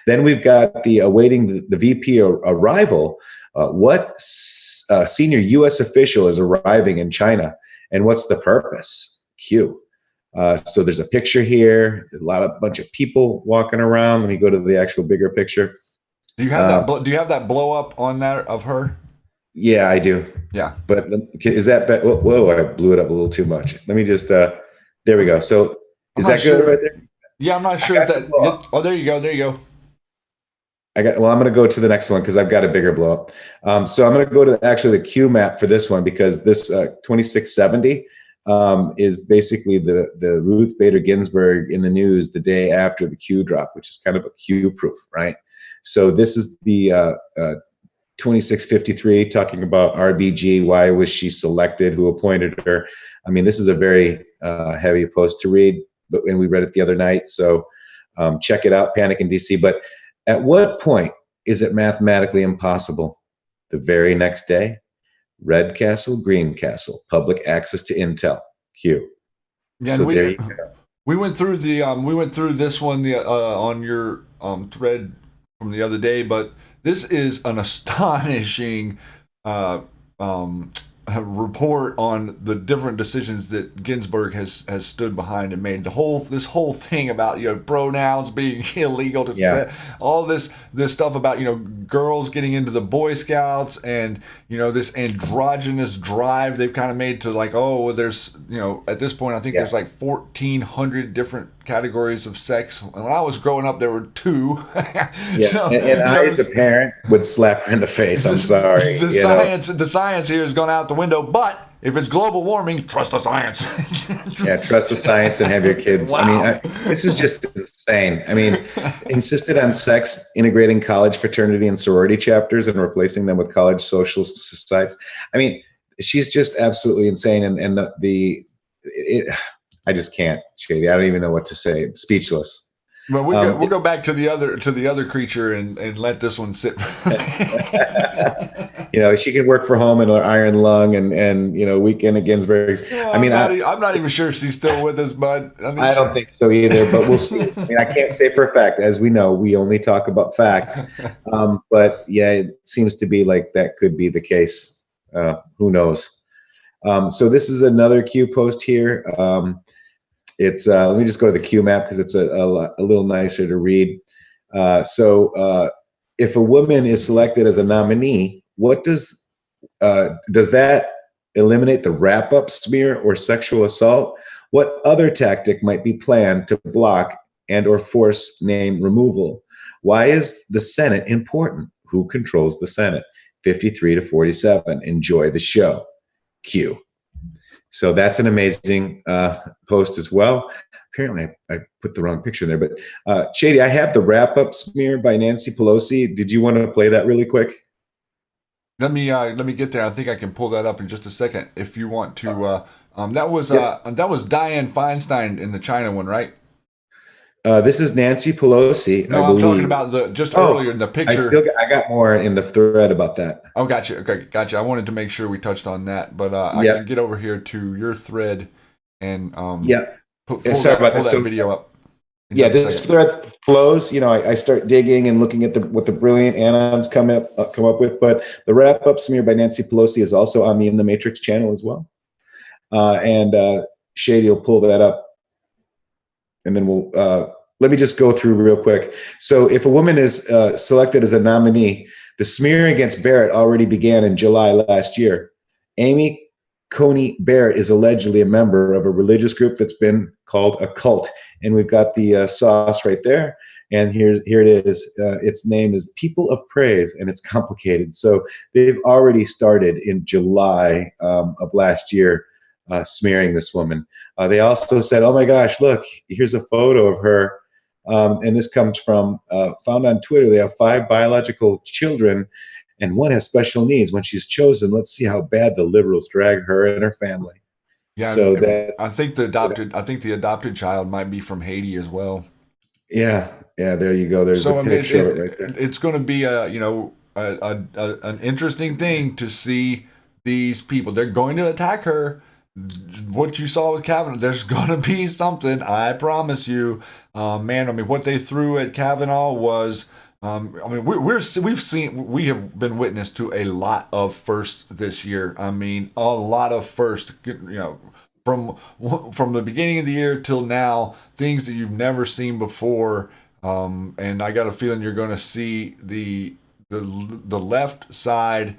Then we've got the awaiting the VP arrival. What senior U.S. official is arriving in China, and what's the purpose? Q. So there's a picture here. A bunch of people walking around. Let me go to the actual bigger picture. Do you have that? Do you have that blow up on that of her? Yeah, I do. Yeah. But is that bad? Whoa, I blew it up a little too much. Let me just, there we go. So is that good right there? Yeah, I'm not sure if that, oh, there you go. There you go. I'm going to go to the next one because I've got a bigger blow up. So I'm going to go to actually the Q map for this one, because this 2670 is basically the Ruth Bader Ginsburg in the news the day after the Q drop, which is kind of a Q proof, right? So this is the 2653 talking about RBG. Why was she selected? Who appointed her? I mean, this is a very heavy post to read, and we read it the other night. So check it out, Panic in DC. But at what point is it mathematically impossible? The very next day, Red Castle, Green Castle, public access to intel. Q. Yeah, so there you go. We went through this one on your thread from the other day, but this is an astonishing report on the different decisions that Ginsburg has stood behind and made. This whole thing about pronouns being illegal, all this stuff about girls getting into the Boy Scouts, and this androgynous drive they've kind of made to there's at this point I think there's like 1,400 different categories of sex. When I was growing up, there were 2. So, and I, as a parent, would slap her in the face. I'm sorry. The science here has gone out the window. But if it's global warming, trust the science. Yeah, trust the science and have your kids. Wow. I mean, this is just insane. I mean, insisted on sex integrating college fraternity and sorority chapters and replacing them with college social societies. I mean, she's just absolutely insane. And I just can't, Shady. I don't even know what to say. I'm speechless. Well, we'll go back to the other creature and let this one sit. She can work for home and iron lung and weekend at Ginsburg's. Yeah, I'm not even sure she's still with us, but I don't think so either. But we'll see. I mean, I can't say for a fact. As we know, we only talk about fact. But yeah, it seems to be like that could be the case. Who knows? So this is another Q post here. It's let me just go to the Q map because it's a little nicer to read. If a woman is selected as a nominee, what does that eliminate the wrap-up smear or sexual assault? What other tactic might be planned to block and or force name removal? Why is the Senate important? Who controls the Senate? 53 to 47. Enjoy the show. Q. So that's an amazing post as well. Apparently, I put the wrong picture there. But Shady, I have the wrap-up smear by Nancy Pelosi. Did you want to play that really quick? Let me get there. I think I can pull that up in just a second. If you want to, that was Dianne Feinstein in the China one, right? This is Nancy Pelosi. No, I'm talking about earlier in the picture. I got more in the thread about that. Oh, gotcha. Okay, gotcha. I wanted to make sure we touched on that, but I can get over here to your thread and pull that video up. This thread flows. I start digging and looking at what the brilliant anons come up with. But the wrap up smear by Nancy Pelosi is also on the In the Matrix channel as well. And Shady will pull that up, and then we'll let me just go through real quick. So if a woman is selected as a nominee, the smear against Barrett already began in July last year. Amy Coney Barrett is allegedly a member of a religious group that's been called a cult. And we've got the sauce right there. And here it is. Its name is People of Praise, and it's complicated. So they've already started in July of last year smearing this woman. They also said, oh my gosh, look, here's a photo of her. And this comes from, found on Twitter. They have 5 biological children, and one has special needs. When she's chosen, let's see how bad the liberals drag her and her family. Yeah, so I think the adopted child might be from Haiti as well. Yeah, there you go. There's a picture of it right there. It's going to be an interesting thing to see these people. They're going to attack her. What you saw with Kavanaugh, there's going to be something, I promise you. Man, I mean, what they threw at Kavanaugh was, I mean, we have been witness to a lot of firsts this year. I mean, a lot of firsts, from the beginning of the year till now, things that you've never seen before. And I got a feeling you're going to see the left side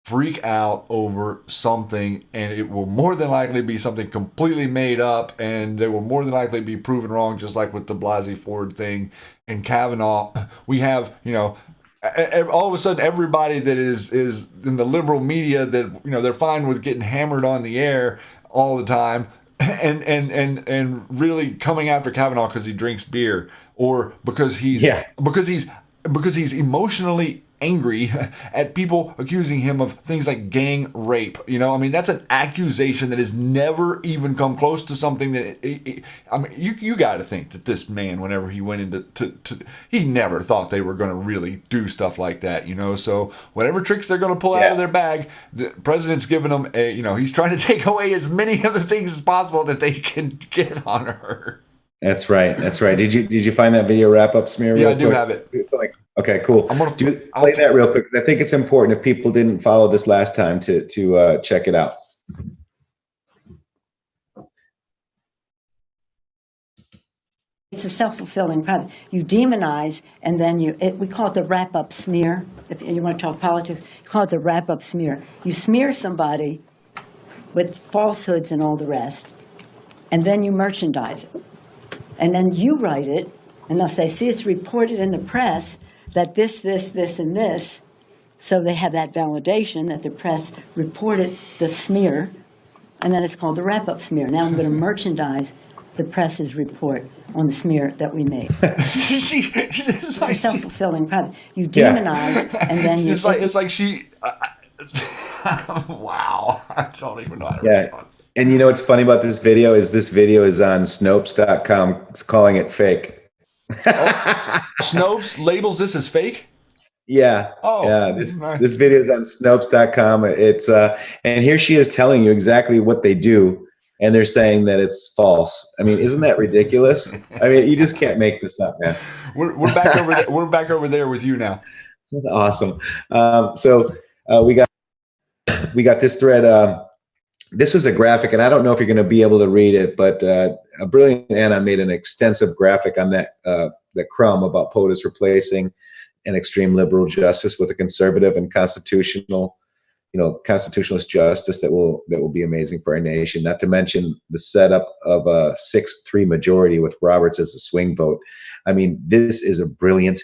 freak out over something, and it will more than likely be something completely made up, and they will more than likely be proven wrong, just like with the Blasey Ford thing and Kavanaugh. We have, all of a sudden everybody that is in the liberal media that, they're fine with getting hammered on the air all the time and really coming after Kavanaugh because he drinks beer or because he's emotionally angry at people accusing him of things like gang rape. I mean, that's an accusation that has never even come close to something that I mean, you got to think that this man, whenever he went into he never thought they were going to really do stuff like that. So whatever tricks they're going to pull out of their bag, the president's giving them he's trying to take away as many of the things as possible that they can get on her. That's right. Did you find that video wrap up smear? Yeah, I do have it. It's like, okay, cool. I'm gonna play that real quick because I think it's important if people didn't follow this last time to check it out. It's a self-fulfilling prophecy. You demonize, and then we call it the wrap-up smear. If you want to talk politics, you call it the wrap-up smear. You smear somebody with falsehoods and all the rest, and then you merchandise it. And then you write it, and they'll say, see, it's reported in the press that this, and this. So they have that validation that the press reported the smear, and then it's called the wrap-up smear. Now I'm going to merchandise the press's report on the smear that we made. It's a self-fulfilling prophecy. You demonize, and then you... It's like she... wow. I don't even know how to respond. And what's funny about this video is on Snopes.com. It's calling it fake. Snopes labels this as fake? Yeah. Oh. Yeah. This video is on Snopes.com. It's and here she is telling you exactly what they do, and they're saying that it's false. I mean, isn't that ridiculous? I mean, you just can't make this up, man. We're back over there. We're back over there with you now. Awesome. So we got this thread. this is a graphic, and I don't know if you're going to be able to read it, but a brilliant Anon made an extensive graphic on that crumb about POTUS replacing an extreme liberal justice with a conservative and constitutionalist justice that will be amazing for our nation. Not to mention the setup of a 6-3 majority with Roberts as a swing vote. I mean, this is a brilliant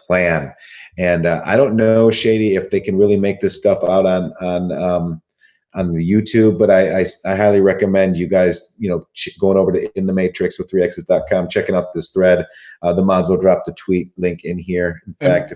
plan, and I don't know, Shady, if they can really make this stuff out on the YouTube, but I highly recommend you guys, going over to In the Matrix with 3x's.com, checking out this thread. The mods will drop the tweet link in here. In fact,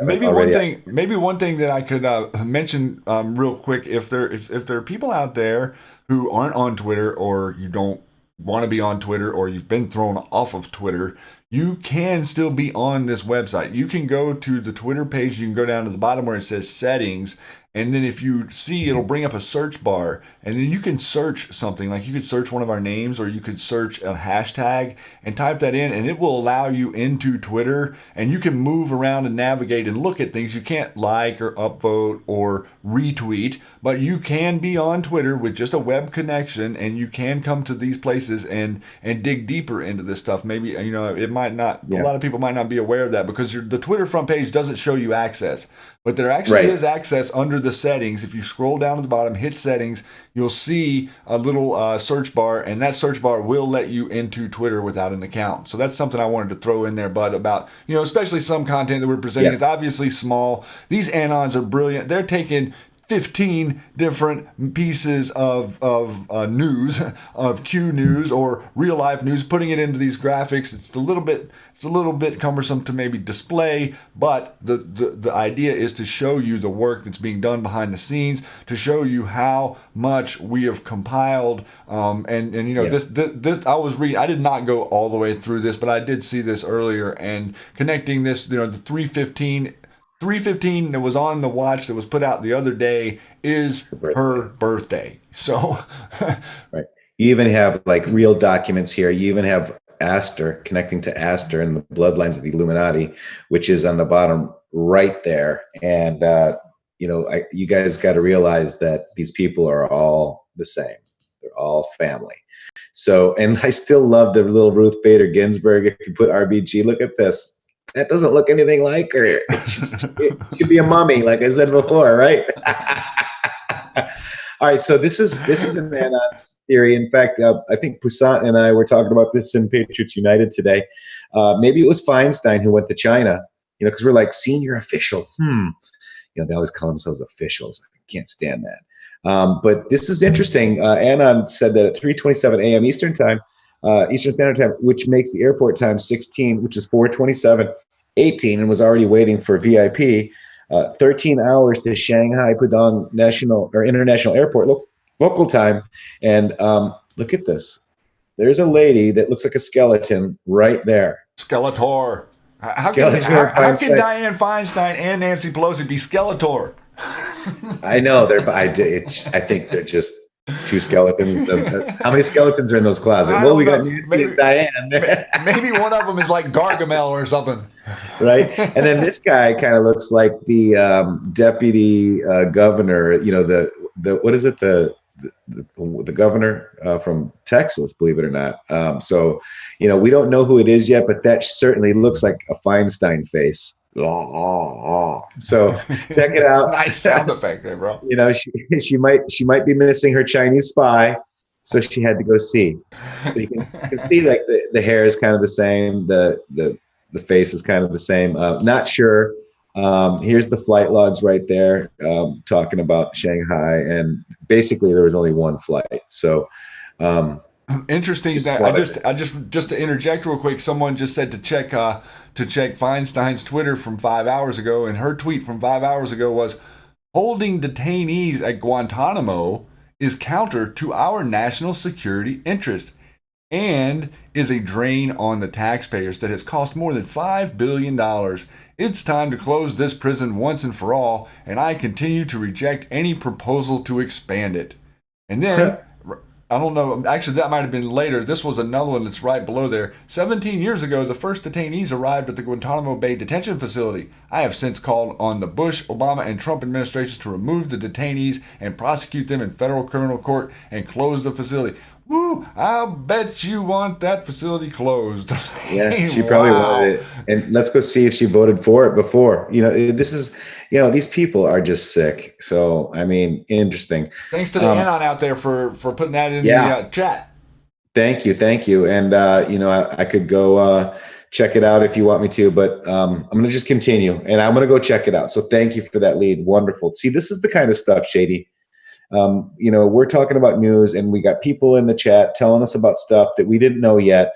maybe one thing that I could mention real quick, if there are people out there who aren't on Twitter, or you don't want to be on Twitter, or you've been thrown off of Twitter, you can still be on this website. You can go to the Twitter page. You can go down to the bottom where it says settings. And then if you see, it'll bring up a search bar, and then you can search something. Like you could search one of our names, or you could search a hashtag and type that in, and it will allow you into Twitter, and you can move around and navigate and look at things. You can't like or upvote or retweet, but you can be on Twitter with just a web connection, and you can come to these places and dig deeper into this stuff. Maybe, it might not, a lot of people might not be aware of that, because the Twitter front page doesn't show you access, but there actually is access under the settings. If you scroll down to the bottom, hit settings, you'll see a little search bar, and that search bar will let you into Twitter without an account. So that's something I wanted to throw in there, Bud, about, especially some content that we're presenting is obviously small. These Anons are brilliant. They're taking 15 different pieces of news, of Q news or real life news, putting it into these graphics. It's a little bit cumbersome to maybe display, but the idea is to show you the work that's being done behind the scenes, to show you how much we have compiled. This I was reading. I did not go all the way through this, but I did see this earlier, and connecting this, the 315 that was on the watch that was put out the other day is her birthday. So, right. You even have like real documents here. You even have Astor, connecting to Astor and the bloodlines of the Illuminati, which is on the bottom right there. And, you guys got to realize that these people are all the same. They're all family. So, and I still love the little Ruth Bader Ginsburg. If you put RBG, look at this. That doesn't look anything like her. It should be a mummy, like I said before, right? All right, so this is an Anon theory. In fact, I think Poussin and I were talking about this in Patriots United today. Maybe it was Feinstein who went to China, because we're like senior official. They always call themselves officials. I can't stand that. But this is interesting. Anon said that at 3:27 a.m. Eastern Standard Time, which makes the airport time 16, which is 4:27:18, and was already waiting for VIP. 13 hours to Shanghai Pudong International Airport local time, and look at this. There's a lady that looks like a skeleton right there. Skeletor. How can Dianne Feinstein and Nancy Pelosi be Skeletor? I know I think they're just two skeletons. How many skeletons are in those closets? Well, we got Nancy and Diane. Maybe one of them is like Gargamel or something. Right. And then this guy kind of looks like the deputy governor, the what is it? The governor from Texas, believe it or not. So, we don't know who it is yet, but that certainly looks like a Feinstein face. So check it out. Nice sound effect there, bro. She might be missing her Chinese spy, so she had to go see. So you can see like the hair is kind of the same, the face is kind of the same. Not sure. Here's the flight logs right there, talking about Shanghai, and basically there was only one flight. So interesting that I just to interject real quick, someone just said to check Feinstein's Twitter from 5 hours ago, and her tweet from 5 hours ago was, holding detainees at Guantanamo is counter to our national security interest and is a drain on the taxpayers that has cost more than $5 billion. It's time to close this prison once and for all, and I continue to reject any proposal to expand it. And then I don't know. Actually, that might have been later. This was another one that's right below there. 17 years ago, the first detainees arrived at the Guantanamo Bay detention facility. I have since called on the Bush, Obama, and Trump administrations to remove the detainees and prosecute them in federal criminal court and close the facility. Woo! I'll bet you want that facility closed. Yeah, she probably wanted it. And let's go see if she voted for it before. This is, these people are just sick. So, I mean, interesting. Thanks to the Anon out there for putting that in the chat. Thank you. And, I could go check it out if you want me to, but I'm going to just continue and I'm going to go check it out. So thank you for that lead. Wonderful. See, this is the kind of stuff, Shady. We're talking about news and we got people in the chat telling us about stuff that we didn't know yet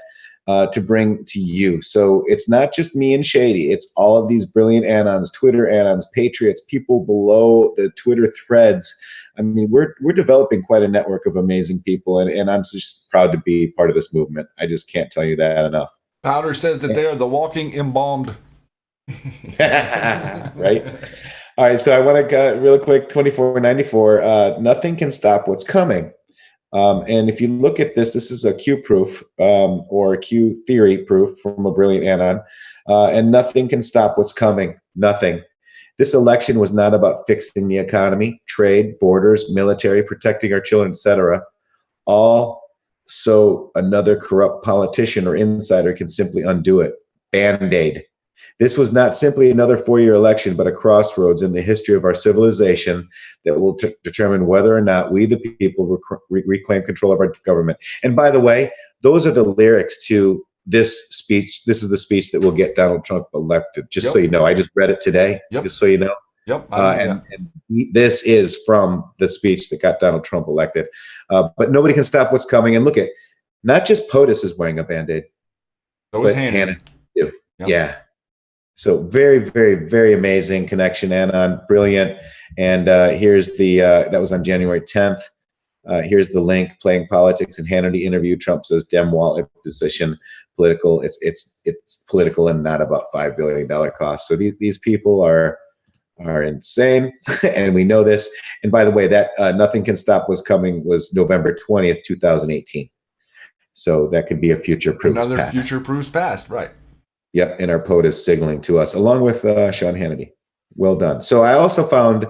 to bring to you. So it's not just me and Shady. It's all of these brilliant Anons, Twitter Anons, Patriots, people below the Twitter threads. I mean, we're developing quite a network of amazing people, and I'm just proud to be part of this movement. I just can't tell you that enough. Powder says that they are the walking embalmed. Right? All right, so I want to real quick, 2494, nothing can stop what's coming. And if you look at this is a Q proof or a Q theory proof from a brilliant Anon, and nothing can stop what's coming. Nothing. This election was not about fixing the economy, trade, borders, military, protecting our children, etc. All so another corrupt politician or insider can simply undo it. Band-Aid. This was not simply another 4-year election, but a crossroads in the history of our civilization that will determine whether or not we, the people, reclaim control of our government. And by the way, those are the lyrics to this speech. This is the speech that will get Donald Trump elected. Just so you know, I just read it today. Just so you know. And this is from the speech that got Donald Trump elected. But nobody can stop what's coming. And look at, not just POTUS is wearing a Band-Aid. So is Hannity. Yeah. So very, very, very amazing connection, Anon, brilliant. And here's the, that was on January 10th. Here's the link, Playing Politics and Hannity interview. Trump says Dem wall position, political. It's political and not about $5 billion costs. So these people are insane, and we know this. And by the way, that nothing can stop was coming was November 20th, 2018. So that could be a future proof. Another future proofs past, right? Yep, and our POTUS signaling to us, along with Sean Hannity. Well done. So I also found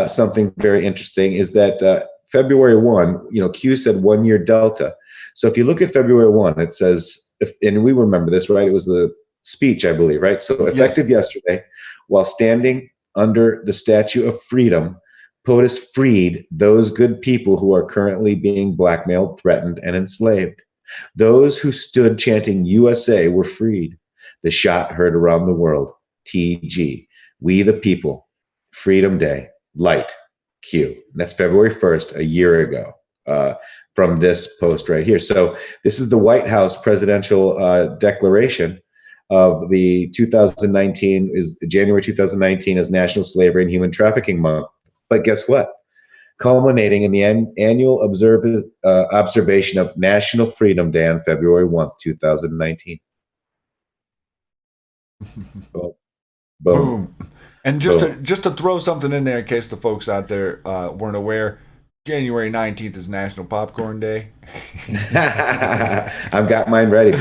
something very interesting is that February 1, Q said 1 year Delta. So if you look at February 1, it says, and we remember this, right? It was the speech, I believe, right? So effective yesterday, while standing under the Statue of Freedom, POTUS freed those good people who are currently being blackmailed, threatened, and enslaved. Those who stood chanting USA were freed. The shot heard around the world. TG. We the people. Freedom Day. Light. Q. And that's February 1st, a year ago, from this post right here. So this is the White House presidential declaration of the 2019, is January 2019 as National Slavery and Human Trafficking Month. But guess what? Culminating in the annual observation of National Freedom Day on February 1, 2019. Boom. And just to throw something in there in case the folks out there weren't aware, January 19th is National Popcorn Day. I've got mine ready.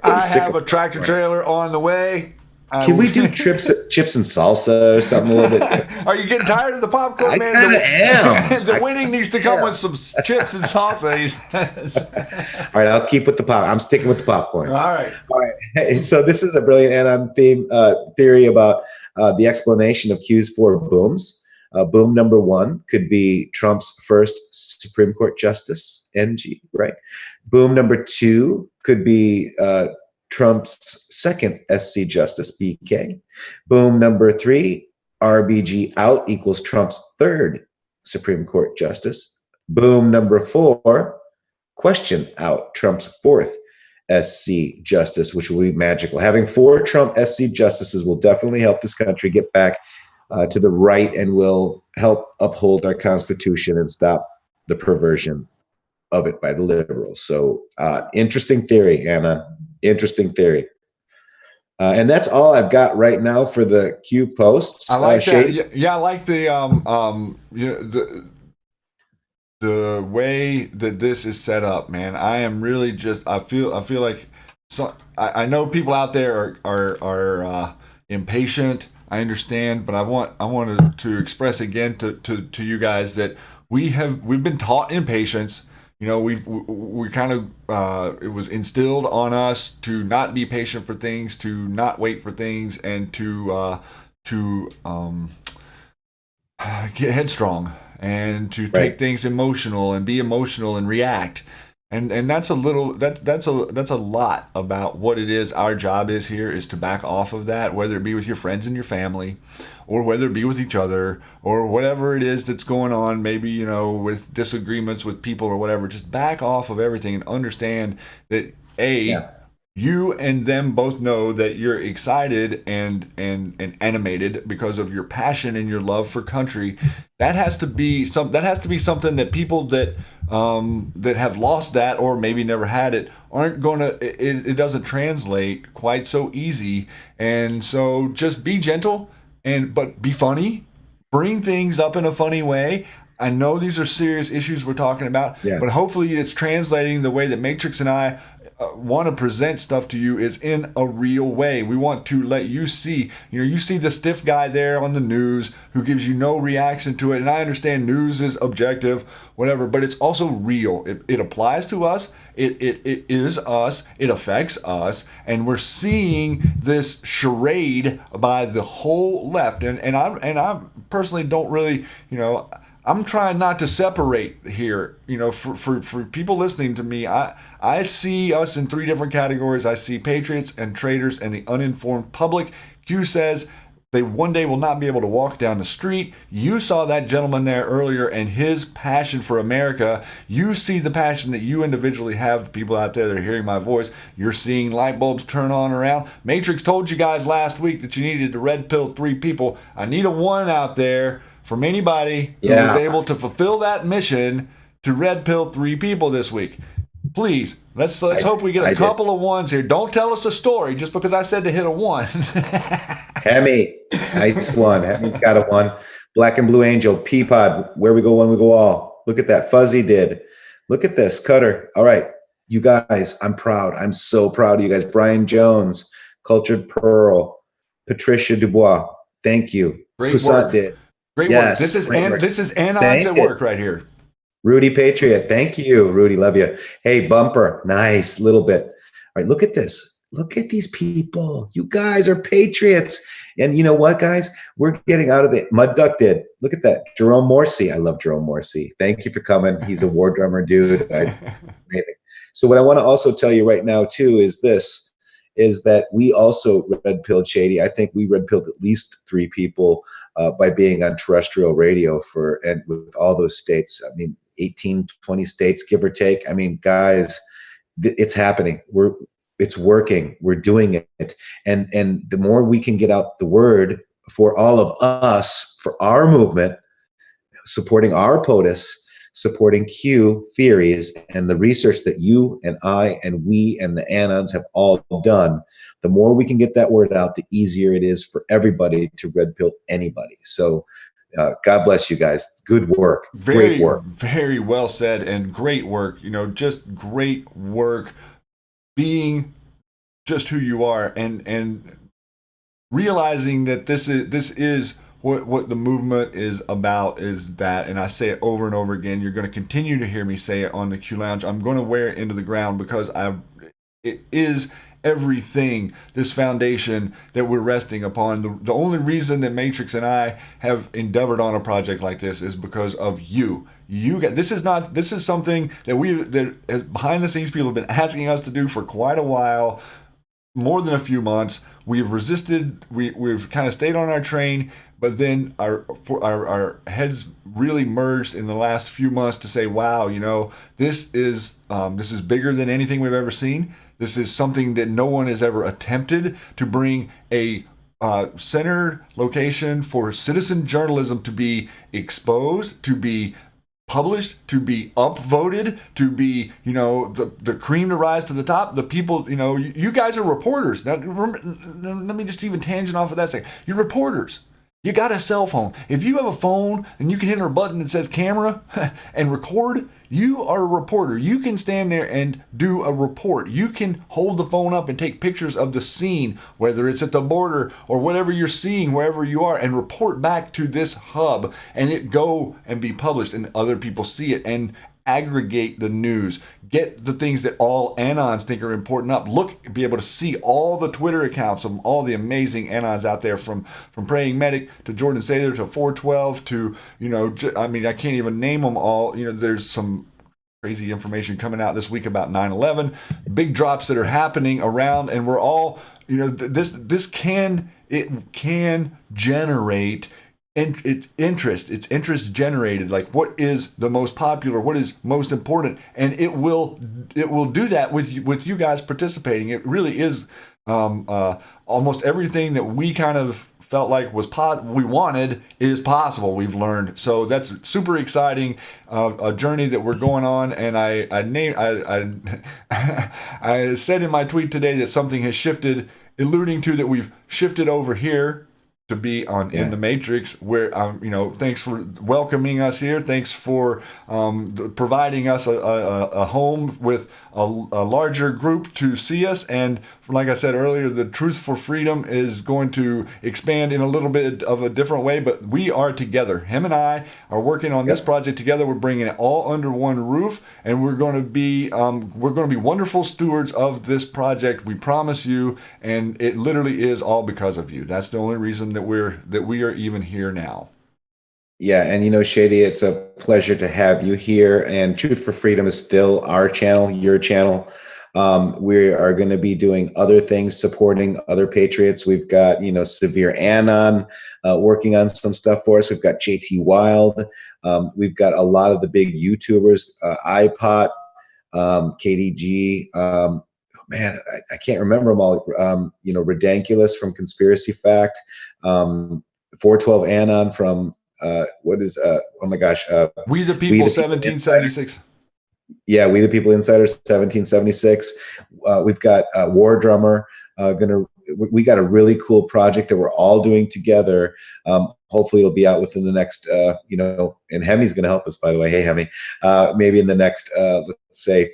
I have a tractor trailer on the way. Can we do chips and salsa or something a little bit? Are you getting tired of the popcorn, man? I am. The winning needs to come with some chips and salsa. All right, I'll keep with the pop. I'm sticking with the popcorn. All right. Hey, so this is a brilliant Anon theory about the explanation of Q's 4 booms. Boom number 1 could be Trump's first Supreme Court justice, NG, right? Boom number 2 could be Trump's second SC justice, BK. Boom number 3, RBG out equals Trump's third Supreme Court justice. Boom number 4, question out, Trump's fourth SC justice, which will be magical. Having 4 Trump SC justices will definitely help this country get back to the right and will help uphold our Constitution and stop the perversion of it by the liberals. So interesting theory, Anna. Interesting theory. And that's all I've got right now for the Q posts. I like that. Yeah, I like the the way that this is set up, man. I am really just I feel like I know people out there are impatient. I understand, but I wanted to express again to you guys that we've been taught impatience. You know, we kind of it was instilled on us to not be patient for things, to not wait for things, and to get headstrong and to take things emotional and be emotional and react. And that's a little that's a lot about what it is our job is here, is to back off of that, whether it be with your friends and your family, or whether it be with each other, or whatever it is that's going on, maybe, you know, with disagreements with people or whatever. Just back off of everything and understand that you and them both know that you're excited and animated because of your passion and your love for country. That has to be something that people that have lost that or maybe never had it aren't gonna. It doesn't translate quite so easy. And so just be gentle but be funny. Bring things up in a funny way. I know these are serious issues we're talking about, but hopefully it's translating the way that Matrix and I want to present stuff to you is in a real way. We want to let you see, you see the stiff guy there on the news who gives you no reaction to it. And I understand news is objective, whatever, but it's also real. It applies to us. It is us. It affects us. And we're seeing this charade by the whole left. And I personally don't really, I'm trying not to separate here. For people listening to me, I see us in three different categories. I see patriots and traitors and the uninformed public. Q says they one day will not be able to walk down the street. You saw that gentleman there earlier and his passion for America. You see the passion that you individually have, the people out there that are hearing my voice. You're seeing light bulbs turn on around. Matrix told you guys last week that you needed to red pill 3 people. I need a 1 out there from anybody who was able to fulfill that mission to red pill 3 people this week. Please, let's hope we get a couple of 1s here. Don't tell us a story just because I said to hit a 1. Hemi, nice one. Hemi's got a 1. Black and Blue Angel, Peapod, where we go one, we go all. Look at that. Fuzzy did. Look at this. Cutter. All right. You guys, I'm proud. I'm so proud of you guys. Brian Jones, Cultured Pearl, Patricia Dubois. Thank you. Great Poussant work. did. Great work. This is Anons at work right here. Rudy Patriot. Thank you, Rudy. Love you. Hey, Bumper. Nice. Little bit. All right. Look at this. Look at these people. You guys are patriots. And you know what, guys? We're getting out of the Mud Duck did. Look at that. Jerome Morsi. I love Jerome Morsi. Thank you for coming. He's a war drummer dude. Amazing. So what I want to also tell you right now, too, is that we also red pilled Shady. I think we red pilled at least 3 people by being on terrestrial radio and with all those states. I mean, 18, 20 states, give or take. I mean, guys, it's happening. It's working. We're doing it. And the more we can get out the word for all of us, for our movement, supporting our POTUS, supporting Q theories and the research that you and I and we and the Anons have all done, the more we can get that word out, the easier it is for everybody to red pill anybody. So God bless you guys. Good work. Great work. Very well said and great work. Just great work being just who you are and realizing that this is what the movement is about, is that, and I say it over and over again. You're going to continue to hear me say it on the Q Lounge. I'm going to wear it into the ground because it is everything, this foundation that we're resting upon. The only reason that Matrix and I have endeavored on a project like this is because of you. This is something that behind the scenes people have been asking us to do for quite a while, more than a few months. We've resisted. We've kind of stayed on our train, but then our heads really merged in the last few months to say, wow, this is bigger than anything we've ever seen. This is something that no one has ever attempted, to bring a center location for citizen journalism to be exposed, to be published, to be upvoted, to be, the cream to rise to the top. The people, you guys are reporters. Now, let me just even tangent off of that second. You're reporters. You got a cell phone. If you have a phone and you can hit a button that says camera and record, you are a reporter. You can stand there and do a report. You can hold the phone up and take pictures of the scene, whether it's at the border or whatever you're seeing, wherever you are, and report back to this hub, and it go and be published and other people see it and aggregate the news, get the things that all Anons think are important up. Look, be able to see all the Twitter accounts of all the amazing Anons out there, from Praying Medic to Jordan Sather to 412 to, I can't even name them all. There's some crazy information coming out this week about 9/11, big drops that are happening around, and we're all, this can generate it's interest generated, like what is the most popular, what is most important, and it will do that with you guys participating. It really is almost everything that we kind of felt like we wanted is possible. We've learned, so that's super exciting, a journey that we're going on. And I said in my tweet today that something has shifted, alluding to that we've shifted over here to be in the Matrix, where thanks for welcoming us here. Thanks for providing us a home with a larger group to see us. And like I said earlier, the Truth for Freedom is going to expand in a little bit of a different way, but we are together. Him and I are working on this project together. We're bringing it all under one roof, and we're going to be wonderful stewards of this project. We promise you, and it literally is all because of you. That's the only reason that we are even here now. Yeah, and Shady, it's a pleasure to have you here. And Truth for Freedom is still our channel, your channel. We are going to be doing other things, supporting other patriots. We've got, Severe Anon working on some stuff for us. We've got JT Wild. We've got a lot of the big YouTubers, iPot, KDG. Man, I can't remember them all. Ridiculous from Conspiracy Fact. 412 Anon from what is oh my gosh, We the People 1776. Yeah, We the People Insider 1776. We've got War Drummer. We got a really cool project that we're all doing together. Hopefully it'll be out within the next and Hemi's going to help us, by the way. Hey Hemi, maybe in the next let's say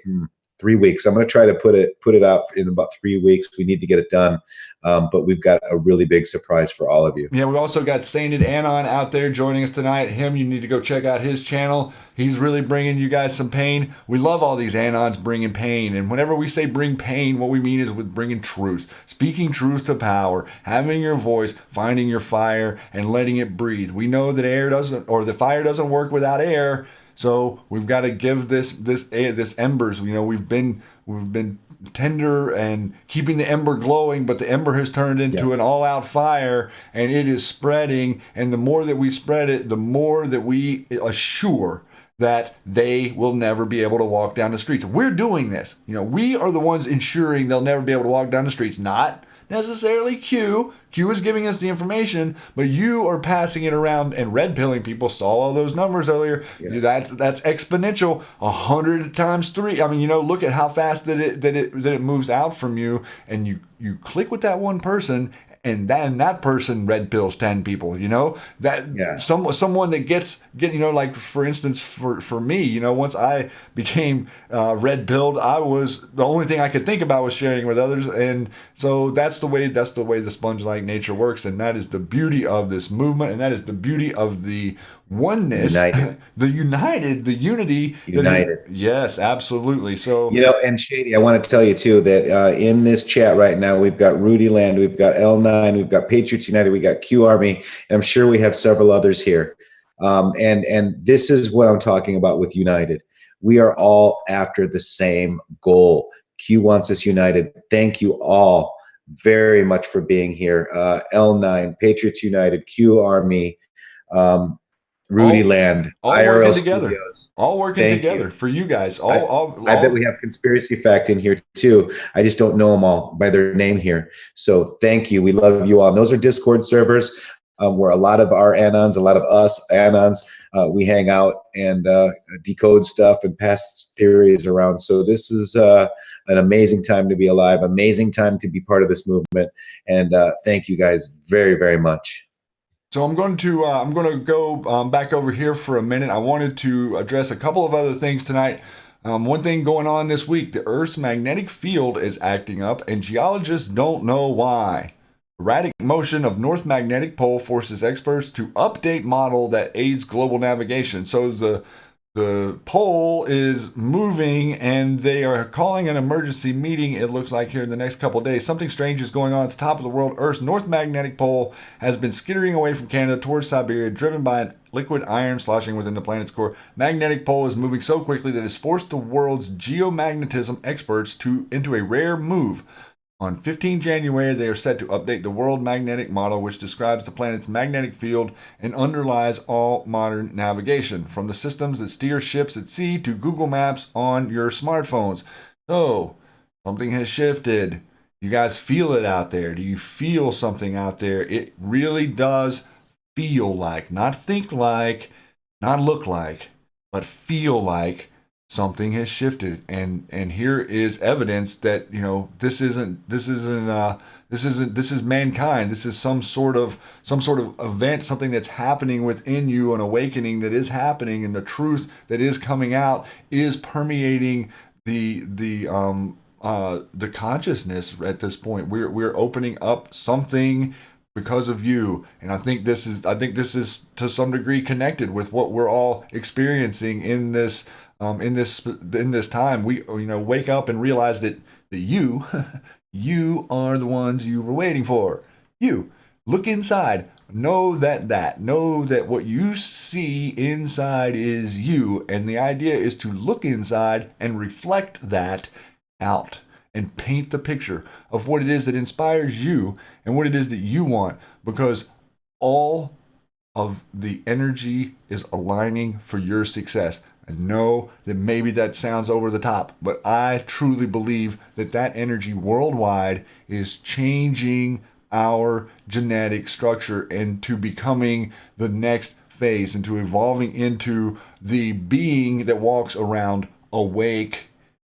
3 weeks. I'm going to try to put it out in about 3 weeks. We need to get it done. But we've got a really big surprise for all of you. Yeah, we've also got Sainted Anon out there joining us tonight. Him, you need to go check out his channel. He's really bringing you guys some pain. We love all these Anons bringing pain. And whenever we say bring pain, what we mean is with bringing truth, speaking truth to power, having your voice, finding your fire, and letting it breathe. We know that the fire doesn't work without air. So we've got to give this embers. We've been tender and keeping the ember glowing, but the ember has turned into an all-out fire, and it is spreading. And the more that we spread it, the more that we assure that they will never be able to walk down the streets. We're doing this. We are the ones ensuring they'll never be able to walk down the streets, not necessarily Q. Q is giving us the information, but you are passing it around and red pilling people. Saw all those numbers earlier. Yeah. That's exponential, 100 times 3. I mean, look at how fast that it moves out from you, and you click with that one person, and then that person red pills 10 people. Someone that gets like for instance for me, once I became red pilled, I was the only thing I could think about was sharing with others, and so that's the way the sponge-like nature works, and that is the beauty of this movement, and that is the beauty of the oneness, the unity. United. Yes, absolutely. So and Shady, I want to tell you too that in this chat right now we've got Rudy Land, we've got L9, we've got Patriots United, we got Q Army, and I'm sure we have several others here. And this is what I'm talking about with United. We are all after the same goal. Q wants us united. Thank you all very much for being here. L9, Patriots United, Q Army, Rudy Land, all IRL working together. Studios. All working together for you guys. I bet we have Conspiracy Fact in here too. I just don't know them all by their name here. So thank you. We love you all. And those are Discord servers where a lot of our Anons, a lot of us Anons, we hang out and decode stuff and pass theories around. So this is an amazing time to be alive, amazing time to be part of this movement. And thank you guys very, very much. So I'm going to go back over here for a minute. I wanted to address a couple of other things tonight. One thing going on this week, the Earth's magnetic field is acting up, and geologists don't know why. Erratic motion of North Magnetic Pole forces experts to update model that aids global navigation. So the pole is moving, and they are calling an emergency meeting, it looks like, here in the next couple of days. Something strange is going on at the top of the world. Earth's North Magnetic Pole has been skittering away from Canada towards Siberia, driven by an liquid iron sloshing within the planet's core. Magnetic pole is moving so quickly that it's forced the world's geomagnetism experts into a rare move. On 15 January, they are set to update the World Magnetic Model, which describes the planet's magnetic field and underlies all modern navigation, from the systems that steer ships at sea to Google Maps on your smartphones. So, something has shifted. You guys feel it out there. Do you feel something out there? It really does feel like, not think like, not look like, but feel like something has shifted, and here is evidence that, you know, this is mankind. This is some sort of event, something that's happening within you, an awakening that is happening, and the truth that is coming out is permeating the consciousness at this point. We're opening up something because of you, and I think this is to some degree connected with what we're all experiencing in this time. We, you know, wake up and realize that you you are the ones you were waiting for. You look inside, know that what you see inside is you, and the idea is to look inside and reflect that out and paint the picture of what it is that inspires you and what it is that you want, because all of the energy is aligning for your success. I know that maybe that sounds over the top, but I truly believe that that energy worldwide is changing our genetic structure into becoming the next phase, into evolving into the being that walks around awake,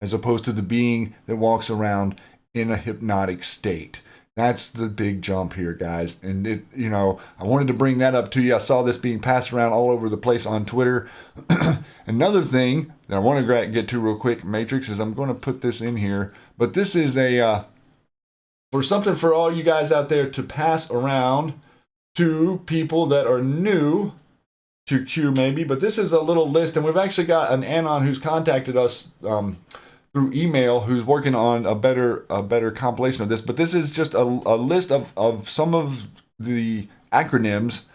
as opposed to the being that walks around in a hypnotic state. That's the big jump here, guys. And it, you know, I wanted to bring that up to you. I saw this being passed around all over the place on Twitter. Another thing that I want to get to real quick, Matrix, is I'm going to put this in here. But this is for something for all you guys out there to pass around to people that are new to Q, maybe. But this is a little list, and we've actually got an Anon who's contacted us through email, who's working on a better compilation of this. But this is just a list of some of the acronyms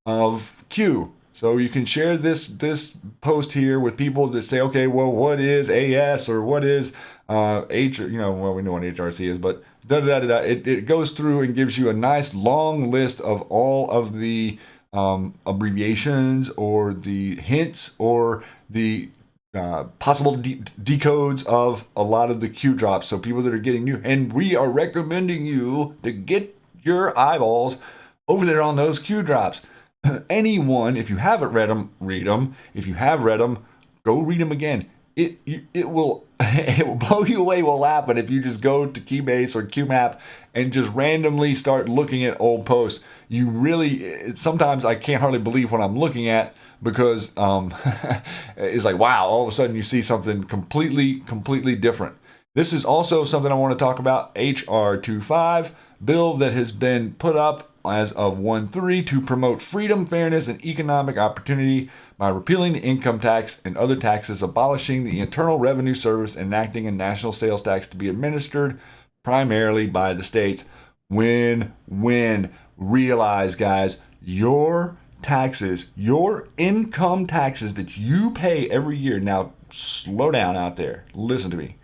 of Q. So you can share this post here with people that say, okay, well, what is AS, or what is H, or, you know, well, we know what HRC is, but it goes through and gives you a nice long list of all of the abbreviations or the hints or the possible decodes of a lot of the Q drops. So people that are getting new, and we are recommending you to get your eyeballs over there on those Q drops. Anyone, if you haven't read them, read them. If you have read them, go read them again. It will blow you away what will happen if you just go to Keybase or QMap and just randomly start looking at old posts. You really, sometimes I can't hardly believe what I'm looking at, because it's like, wow, all of a sudden you see something completely different. This is also something I want to talk about, HR 25, bill that has been put up as of 1/3 to promote freedom, fairness, and economic opportunity by repealing the income tax and other taxes, abolishing the Internal Revenue Service, enacting a national sales tax to be administered primarily by the states. Win-win. Realize, guys, your taxes, your income taxes that you pay every year. Now, slow down out there. Listen to me.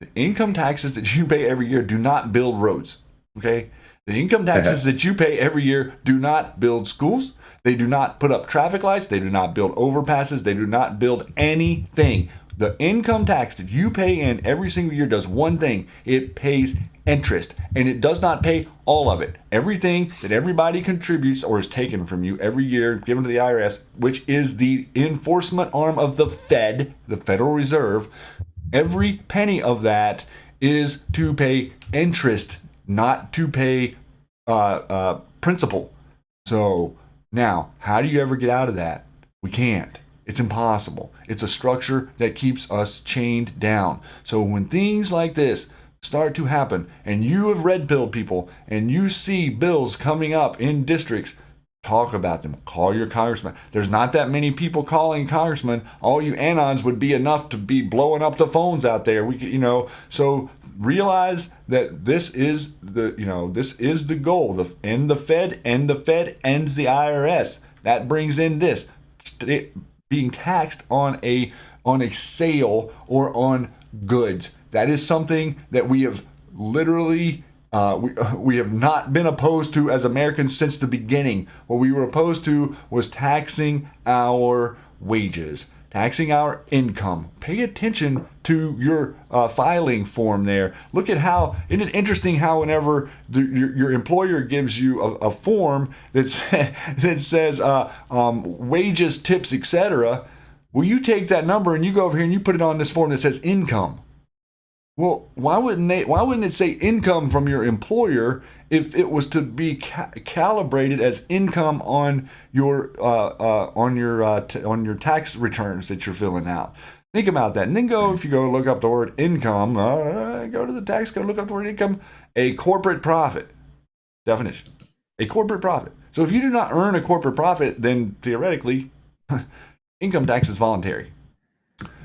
The income taxes that you pay every year do not build roads, okay? The income taxes that you pay every year do not build schools. They do not put up traffic lights. They do not build overpasses. They do not build anything. The income tax that you pay in every single year does one thing. It pays interest, and it does not pay all of it. Everything that everybody contributes or is taken from you every year, given to the IRS, which is the enforcement arm of the Fed, the Federal Reserve, every penny of that is to pay interest, not to pay principal. So Now, how do you ever get out of that? We can't. It's impossible. It's a structure that keeps us chained down. So when things like this start to happen, and you have red-pilled people, and you see bills coming up in districts, talk about them. Call your congressman. There's not that many people calling congressmen. All you anons would be enough to be blowing up the phones out there. We could, so realize that this is the goal. End the Fed, and the Fed ends the IRS. That brings in this being taxed on a sale or on goods. That is something that we have literally we have not been opposed to as Americans since the beginning. What we were opposed to was taxing our wages, taxing our income. Pay attention to your filing form there. Look at how, isn't it interesting how whenever your employer gives you a form that says wages, tips, etc., well, you take that number and you go over here and you put it on this form that says income. Well, why wouldn't it say income from your employer if it was to be calibrated as income on your tax returns that you're filling out? Think about that, and then if you go look up the word income, go to the tax code, look up the word income, a corporate profit definition, a corporate profit. So if you do not earn a corporate profit, then theoretically, income tax is voluntary.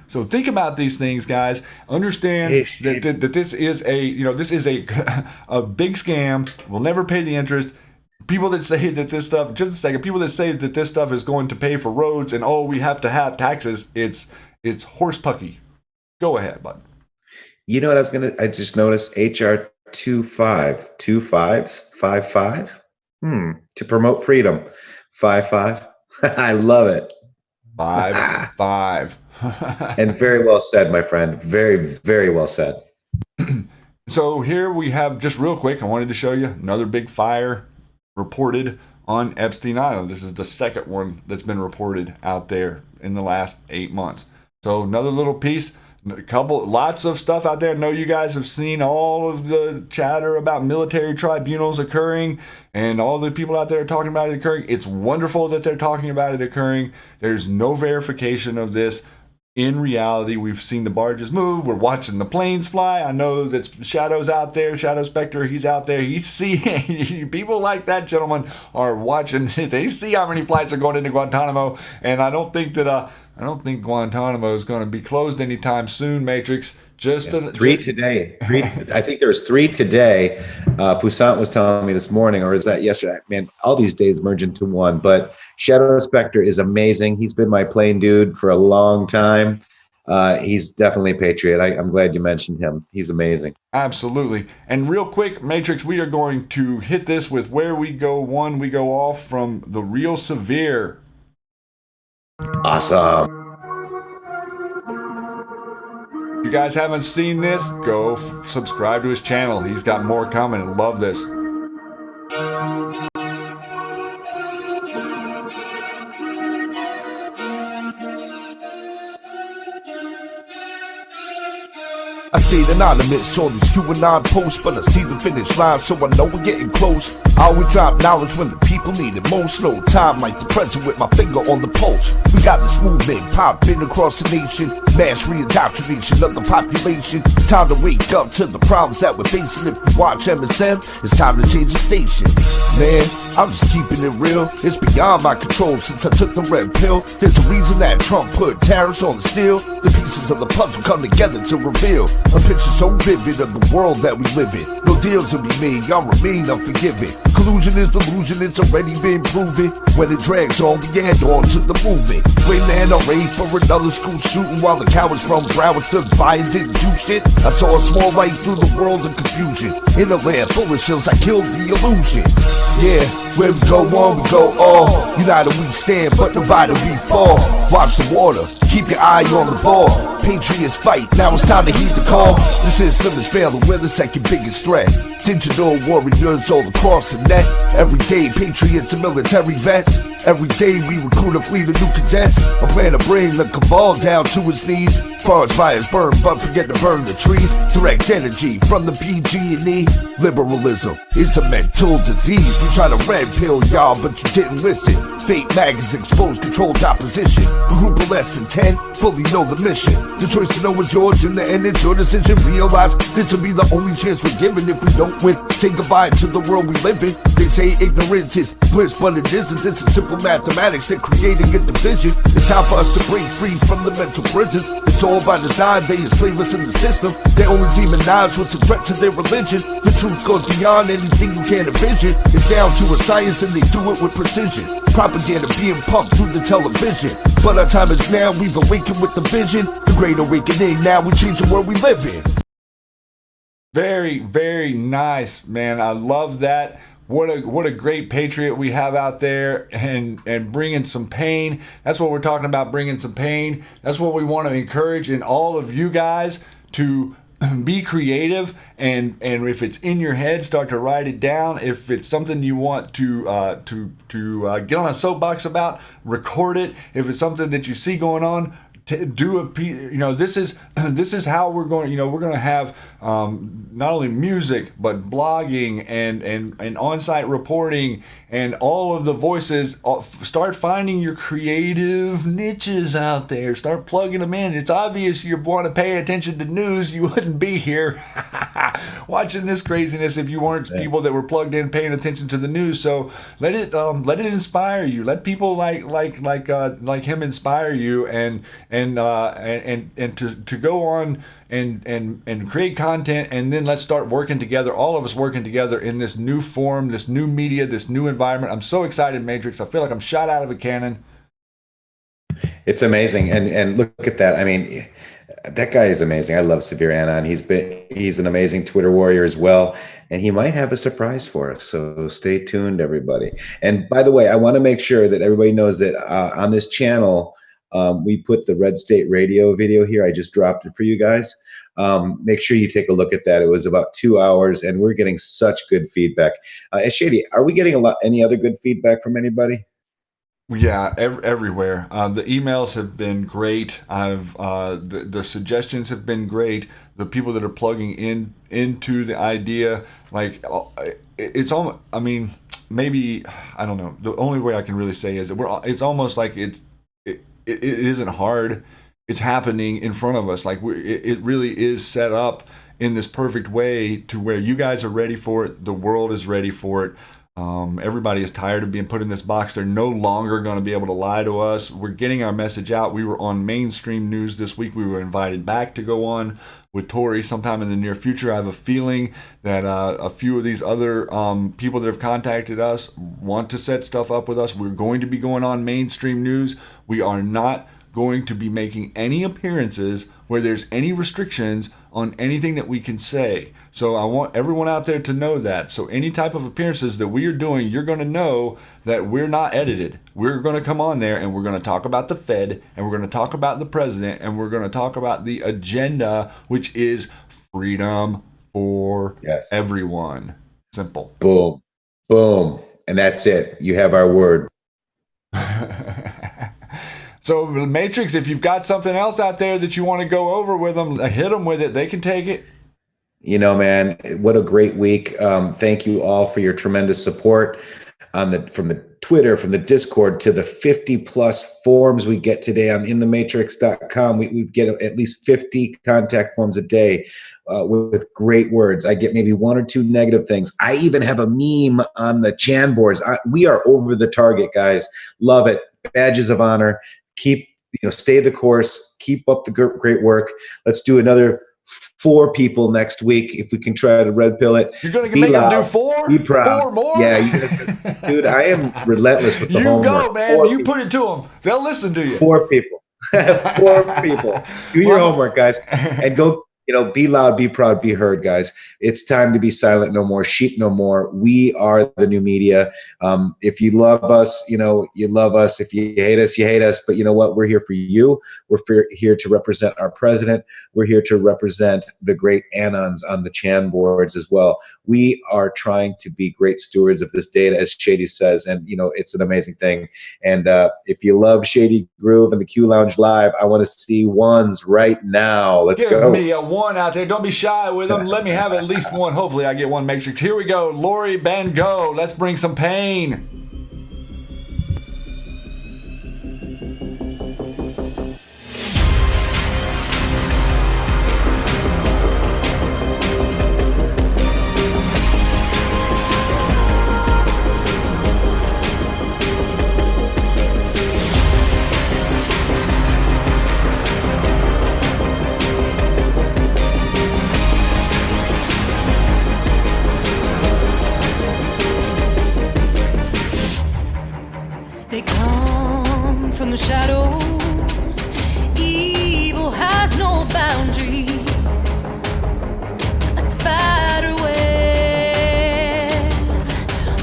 So think about these things, guys. Understand that this is a big scam. We'll never pay the interest. People that say that this stuff, just a second, people that say that this stuff is going to pay for roads and we have to have taxes, it's horse pucky. Go ahead, bud. You know what I just noticed HR 55 to promote freedom. 55. I love it. 5. And very well said, my friend. Very, very well said. So here we have, just real quick, I wanted to show you another big fire reported on Epstein Island. This is the second one that's been reported out there in the last 8 months. So another little piece, lots of stuff out there. I know you guys have seen all of the chatter about military tribunals occurring and all the people out there talking about it occurring. It's wonderful that they're talking about it occurring. There's no verification of this. In reality, we've seen the barges move. We're watching the planes fly. I know that Shadow's out there. Shadow Spectre, he's out there. He's seeing people like that, gentlemen, are watching. They see how many flights are going into Guantanamo, and I don't think Guantanamo is going to be closed anytime soon. Matrix. Three today. I think there's 3 today. Poussaint was telling me this morning, or is that yesterday? Man, all these days merge into one. But Shadow Spectre is amazing. He's been my plane dude for a long time. He's definitely a patriot. I'm glad you mentioned him. He's amazing. Absolutely. And real quick, Matrix, we are going to hit this with where we go. We go off from the Real Severe. Awesome. If you guys haven't seen this, go subscribe to his channel. He's got more coming. Love this. I stayed anonymous on these QAnon posts, but I see the finish line, so I know we're getting close. I always drop knowledge when the people need it most. No time like the present with my finger on the pulse. We got this movement popping across the nation, mass reindoctrination of the population. Time to wake up to the problems that we're facing. If you watch MSM, it's time to change the station. Man, I'm just keeping it real. It's beyond my control since I took the red pill. There's a reason that Trump put tariffs on the steel. The pieces of the puzzle come together to reveal a picture so vivid of the world that we live in. No deals to be made, y'all remain unforgiving. Collusion is delusion, it's already been proven. When it drags on, we add on to the movement. Great man arrayed for another school shooting, while the cowards from Broward stood by and didn't do shit. I saw a small light through the world of confusion. In a land full of shields, I killed the illusion. Yeah, where we go on, we go all. United we stand, but divided we fall. Watch the water, keep your eye on the ball. Patriots fight, now it's time to heed the call. The system is failing, we're the second biggest threat. Digital warriors all across the net. Every day, patriots and military vets Every day we recruit a fleet of new cadets. A plan to bring the cabal down to his knees. Forest fires burn, but forget to burn the trees. Direct energy from the PG&E. Liberalism is a mental disease. You try to red pill y'all, but you didn't listen. Fake maggots exposed controlled opposition. A group of less than 10 fully know the mission. The choice to know is yours, in the end it's your decision. Realize this will be the only chance we're given. If we don't win, say goodbye to the world we live in. They say ignorance is bliss, but it isn't. This is simple mathematics and creating a division. It's time for us to break free from the mental prisons. It's all by design, they enslave us in the system. They only demonize what's a threat to their religion. The truth goes beyond anything you can envision. It's down to a science and they do it with precision. Propaganda being pumped through the television. But our time is now, we've awakened with the vision. The great awakening, now we change the world we live in. Very, very nice, man. I love that. What a great patriot we have out there, and bringing some pain. That's what we're talking about, bringing some pain. That's what we want to encourage in all of you guys, to be creative, and if it's in your head, start to write it down. If it's something you want to get on a soapbox about, record it. If it's something that you see going on, do a, this is how we're going. We're going to have not only music but blogging and on-site reporting and all of the voices. Start finding your creative niches out there. Start plugging them in. It's obvious you want to pay attention to news. You wouldn't be here watching this craziness if you weren't people that were plugged in paying attention to the news. So let it inspire you. Let people like him inspire you, and to go on and create content, and then let's start working together, all of us working together in this new form, this new media, this new environment. I'm so excited, Matrix. I feel like I'm shot out of a cannon. It's amazing, and look at that. I mean, that guy is amazing. I love Severe Anon. He's an amazing Twitter warrior as well, and he might have a surprise for us. So stay tuned, everybody. And by the way, I want to make sure that everybody knows that on this channel, we put the Red State Radio video here. I just dropped it for you guys. Make sure you take a look at that. It was about 2 hours, and we're getting such good feedback. Shady, are we getting any other good feedback from anybody? Yeah, everywhere. The emails have been great. The suggestions have been great. The people that are plugging into the idea, like, it's almost, I mean, maybe, I don't know. The only way I can really say is that it's almost like it isn't hard. It's happening in front of us. Like, it really is set up in this perfect way to where you guys are ready for it. The world is ready for it. Everybody is tired of being put in this box. They're no longer going to be able to lie to us. We're getting our message out. We were on mainstream news this week. We were invited back to go on with Tori sometime in the near future. I have a feeling that a few of these other people that have contacted us want to set stuff up with us. We're going to be going on mainstream news. We are not going to be making any appearances where there's any restrictions on anything that we can say. So I want everyone out there to know that. So any type of appearances that we are doing, you're going to know that we're not edited. We're going to come on there and we're going to talk about the Fed, and we're going to talk about the president, and we're going to talk about the agenda, which is freedom for everyone. Simple. Boom. Boom. And that's it. You have our word. So, Matrix, if you've got something else out there that you want to go over with them, hit them with it. They can take it. You know, man, what a great week. Thank you all for your tremendous support from the Twitter, from the Discord, to the 50 plus forms we get today on inthematrix.com. We get at least 50 contact forms a day with great words. I get maybe one or two negative things. I even have a meme on the Jan boards. We are over the target, guys. Love it. Badges of honor. Stay the course. Keep up the great work. Let's do another 4 people next week if we can try to red pill it. You're going to make them do 4? Be proud. 4 more? Yeah, dude, I am relentless with the homework. You go, man. You put it to them. They'll listen to you. 4 people. 4 people. Do your homework, guys, and go Be loud, be proud, be heard, guys. It's time to be silent no more, sheep no more. We are the new media. If you love us, you love us. If you hate us, you hate us. But you know what? We're here for you. We're here to represent our president. We're here to represent the great Anons on the Chan boards as well. We are trying to be great stewards of this data, as Shady says, and it's an amazing thing. And if you love Shady Groove and the Q Lounge Live, I want to see ones right now. Let's go. Give me a one out there. Don't be shy with them. Let me have at least one. Hopefully I get one matrix. Here we go. Lori Bango. Let's bring some pain. They come from the shadows. Evil has no boundaries. A spider web.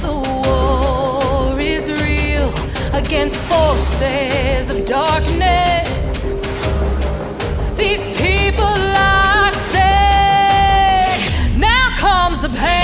The war is real against forces of darkness. These people are sick. Now comes the pain.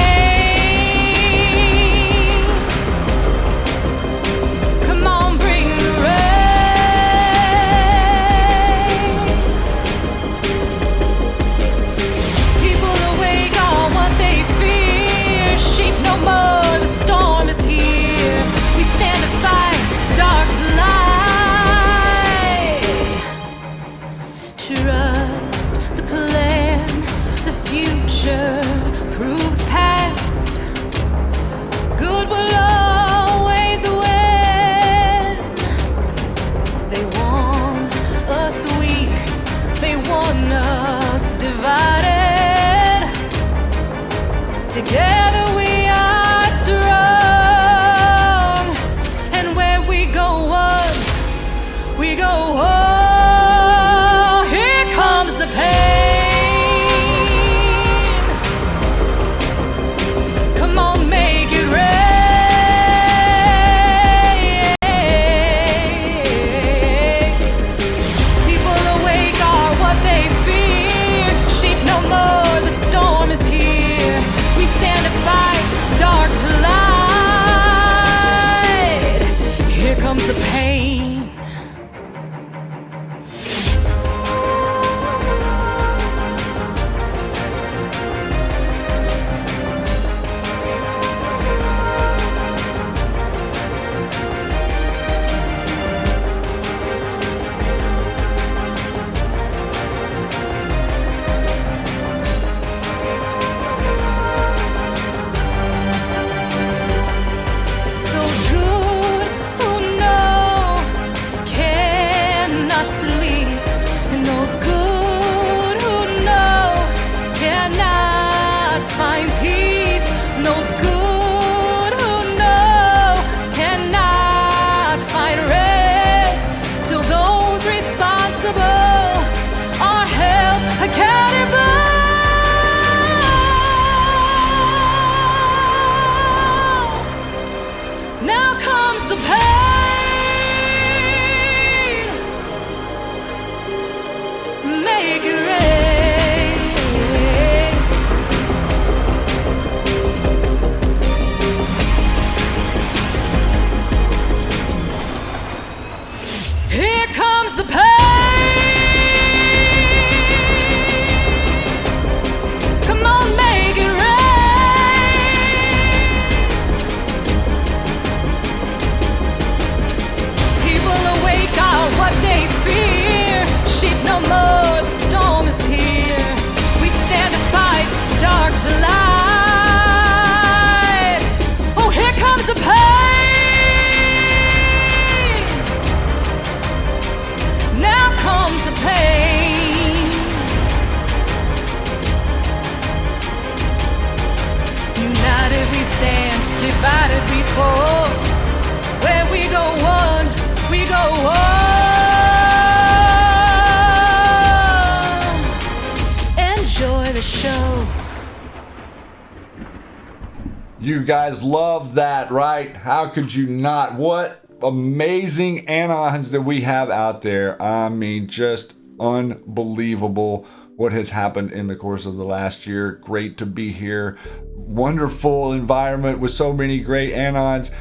Proves past. Good will always win. They want us weak. They want us divided. Together we are strong. And where we go on, we go on. Here comes the pain. Stand enjoy the show. You guys love that, right? How could you not? What amazing anons that we have out there. I mean, just unbelievable what has happened in the course of the last year. Great to be here. Wonderful environment with so many great anons.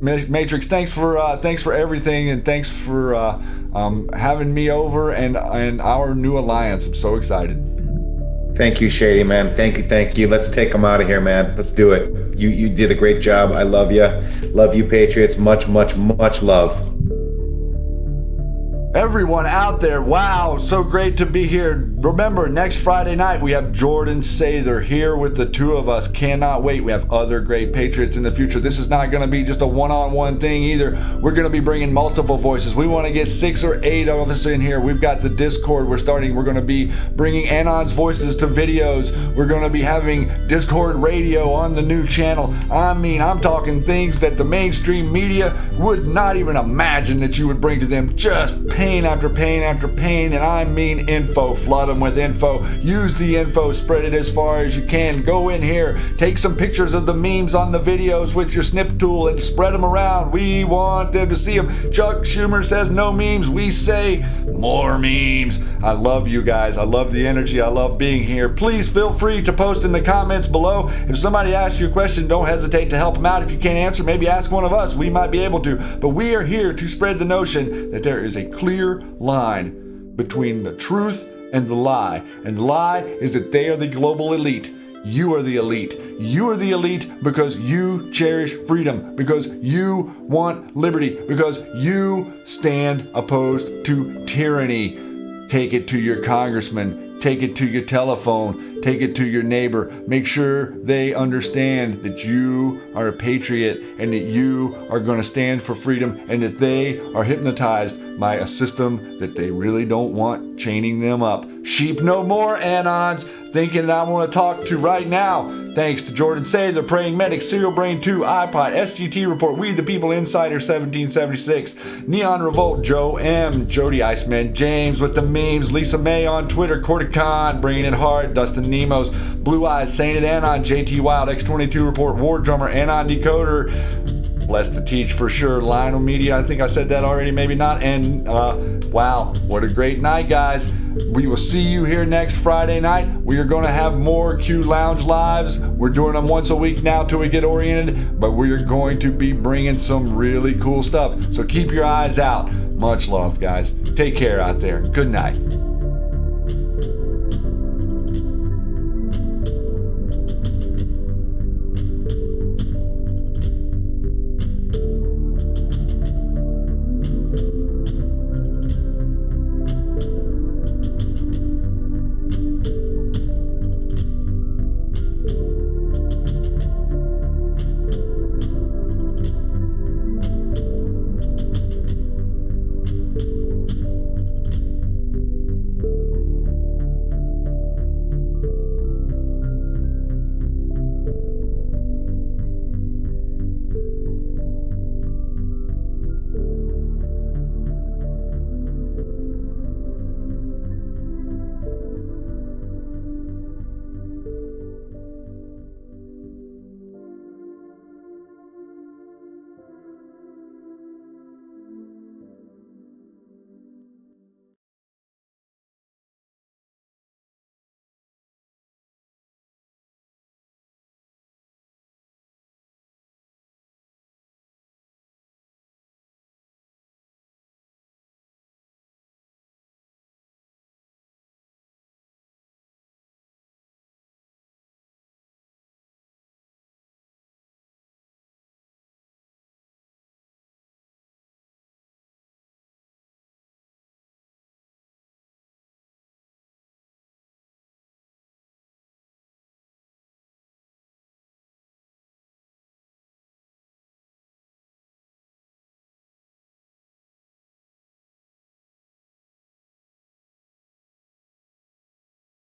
Matrix, thanks for everything, and thanks for having me over and our new alliance. I'm so excited. Thank you, Shady, man. Thank you. Let's take them out of here, man. Let's do it. You did a great job. I love you. Love you, Patriots. Much love. Everyone out there, wow, so great to be here. Remember, next Friday night, we have Jordan Sather here with the two of us. Cannot wait. We have other great Patriots in the future. This is not going to be just a one-on-one thing either. We're going to be bringing multiple voices. We want to get 6 or 8 of us in here. We've got the Discord. We're going to be bringing Anon's voices to videos. We're going to be having Discord radio on the new channel. I mean, I'm talking things that the mainstream media would not even imagine that you would bring to them. Just pain after pain after pain, and I mean info. Flood them with info. Use the info. Spread it as far as you can. Go in here. Take some pictures of the memes on the videos with your snip tool and spread them around. We want them to see them. Chuck Schumer says no memes. We say more memes. I love you guys. I love the energy. I love being here. Please feel free to post in the comments below. If somebody asks you a question, don't hesitate to help them out. If you can't answer, maybe ask one of us. We might be able to. But we are here to spread the notion that there is a clear line between the truth and the lie. And the lie is that they are the global elite. You are the elite. You are the elite because you cherish freedom, because you want liberty, because you stand opposed to tyranny. Take it to your congressman. Take it to your telephone. Take it to your neighbor. Make sure they understand that you are a patriot and that you are going to stand for freedom, and that they are hypnotized by a system that they really don't want chaining them up. Sheep no more, Anons. Thinking I want to talk to right now. Thanks to Jordan Sather, Praying Medic, Serial Brain 2, iPod, SGT Report, We the People, Insider 1776, Neon Revolt, Joe M, Jody Iceman, James with the memes, Lisa May on Twitter, Corticon, Bringing It Hard, Dustin Nemos, Blue Eyes, Sainted Anon, JT Wild, X22 Report, War Drummer, Anon Decoder, Blessed to Teach for sure, Lionel Media, I think I said that already, maybe not, and wow, what a great night, guys. We will see you here next Friday night. We are going to have more Q Lounge Lives. We're doing them once a week now till we get oriented, but we are going to be bringing some really cool stuff. So keep your eyes out. Much love, guys. Take care out there. Good night.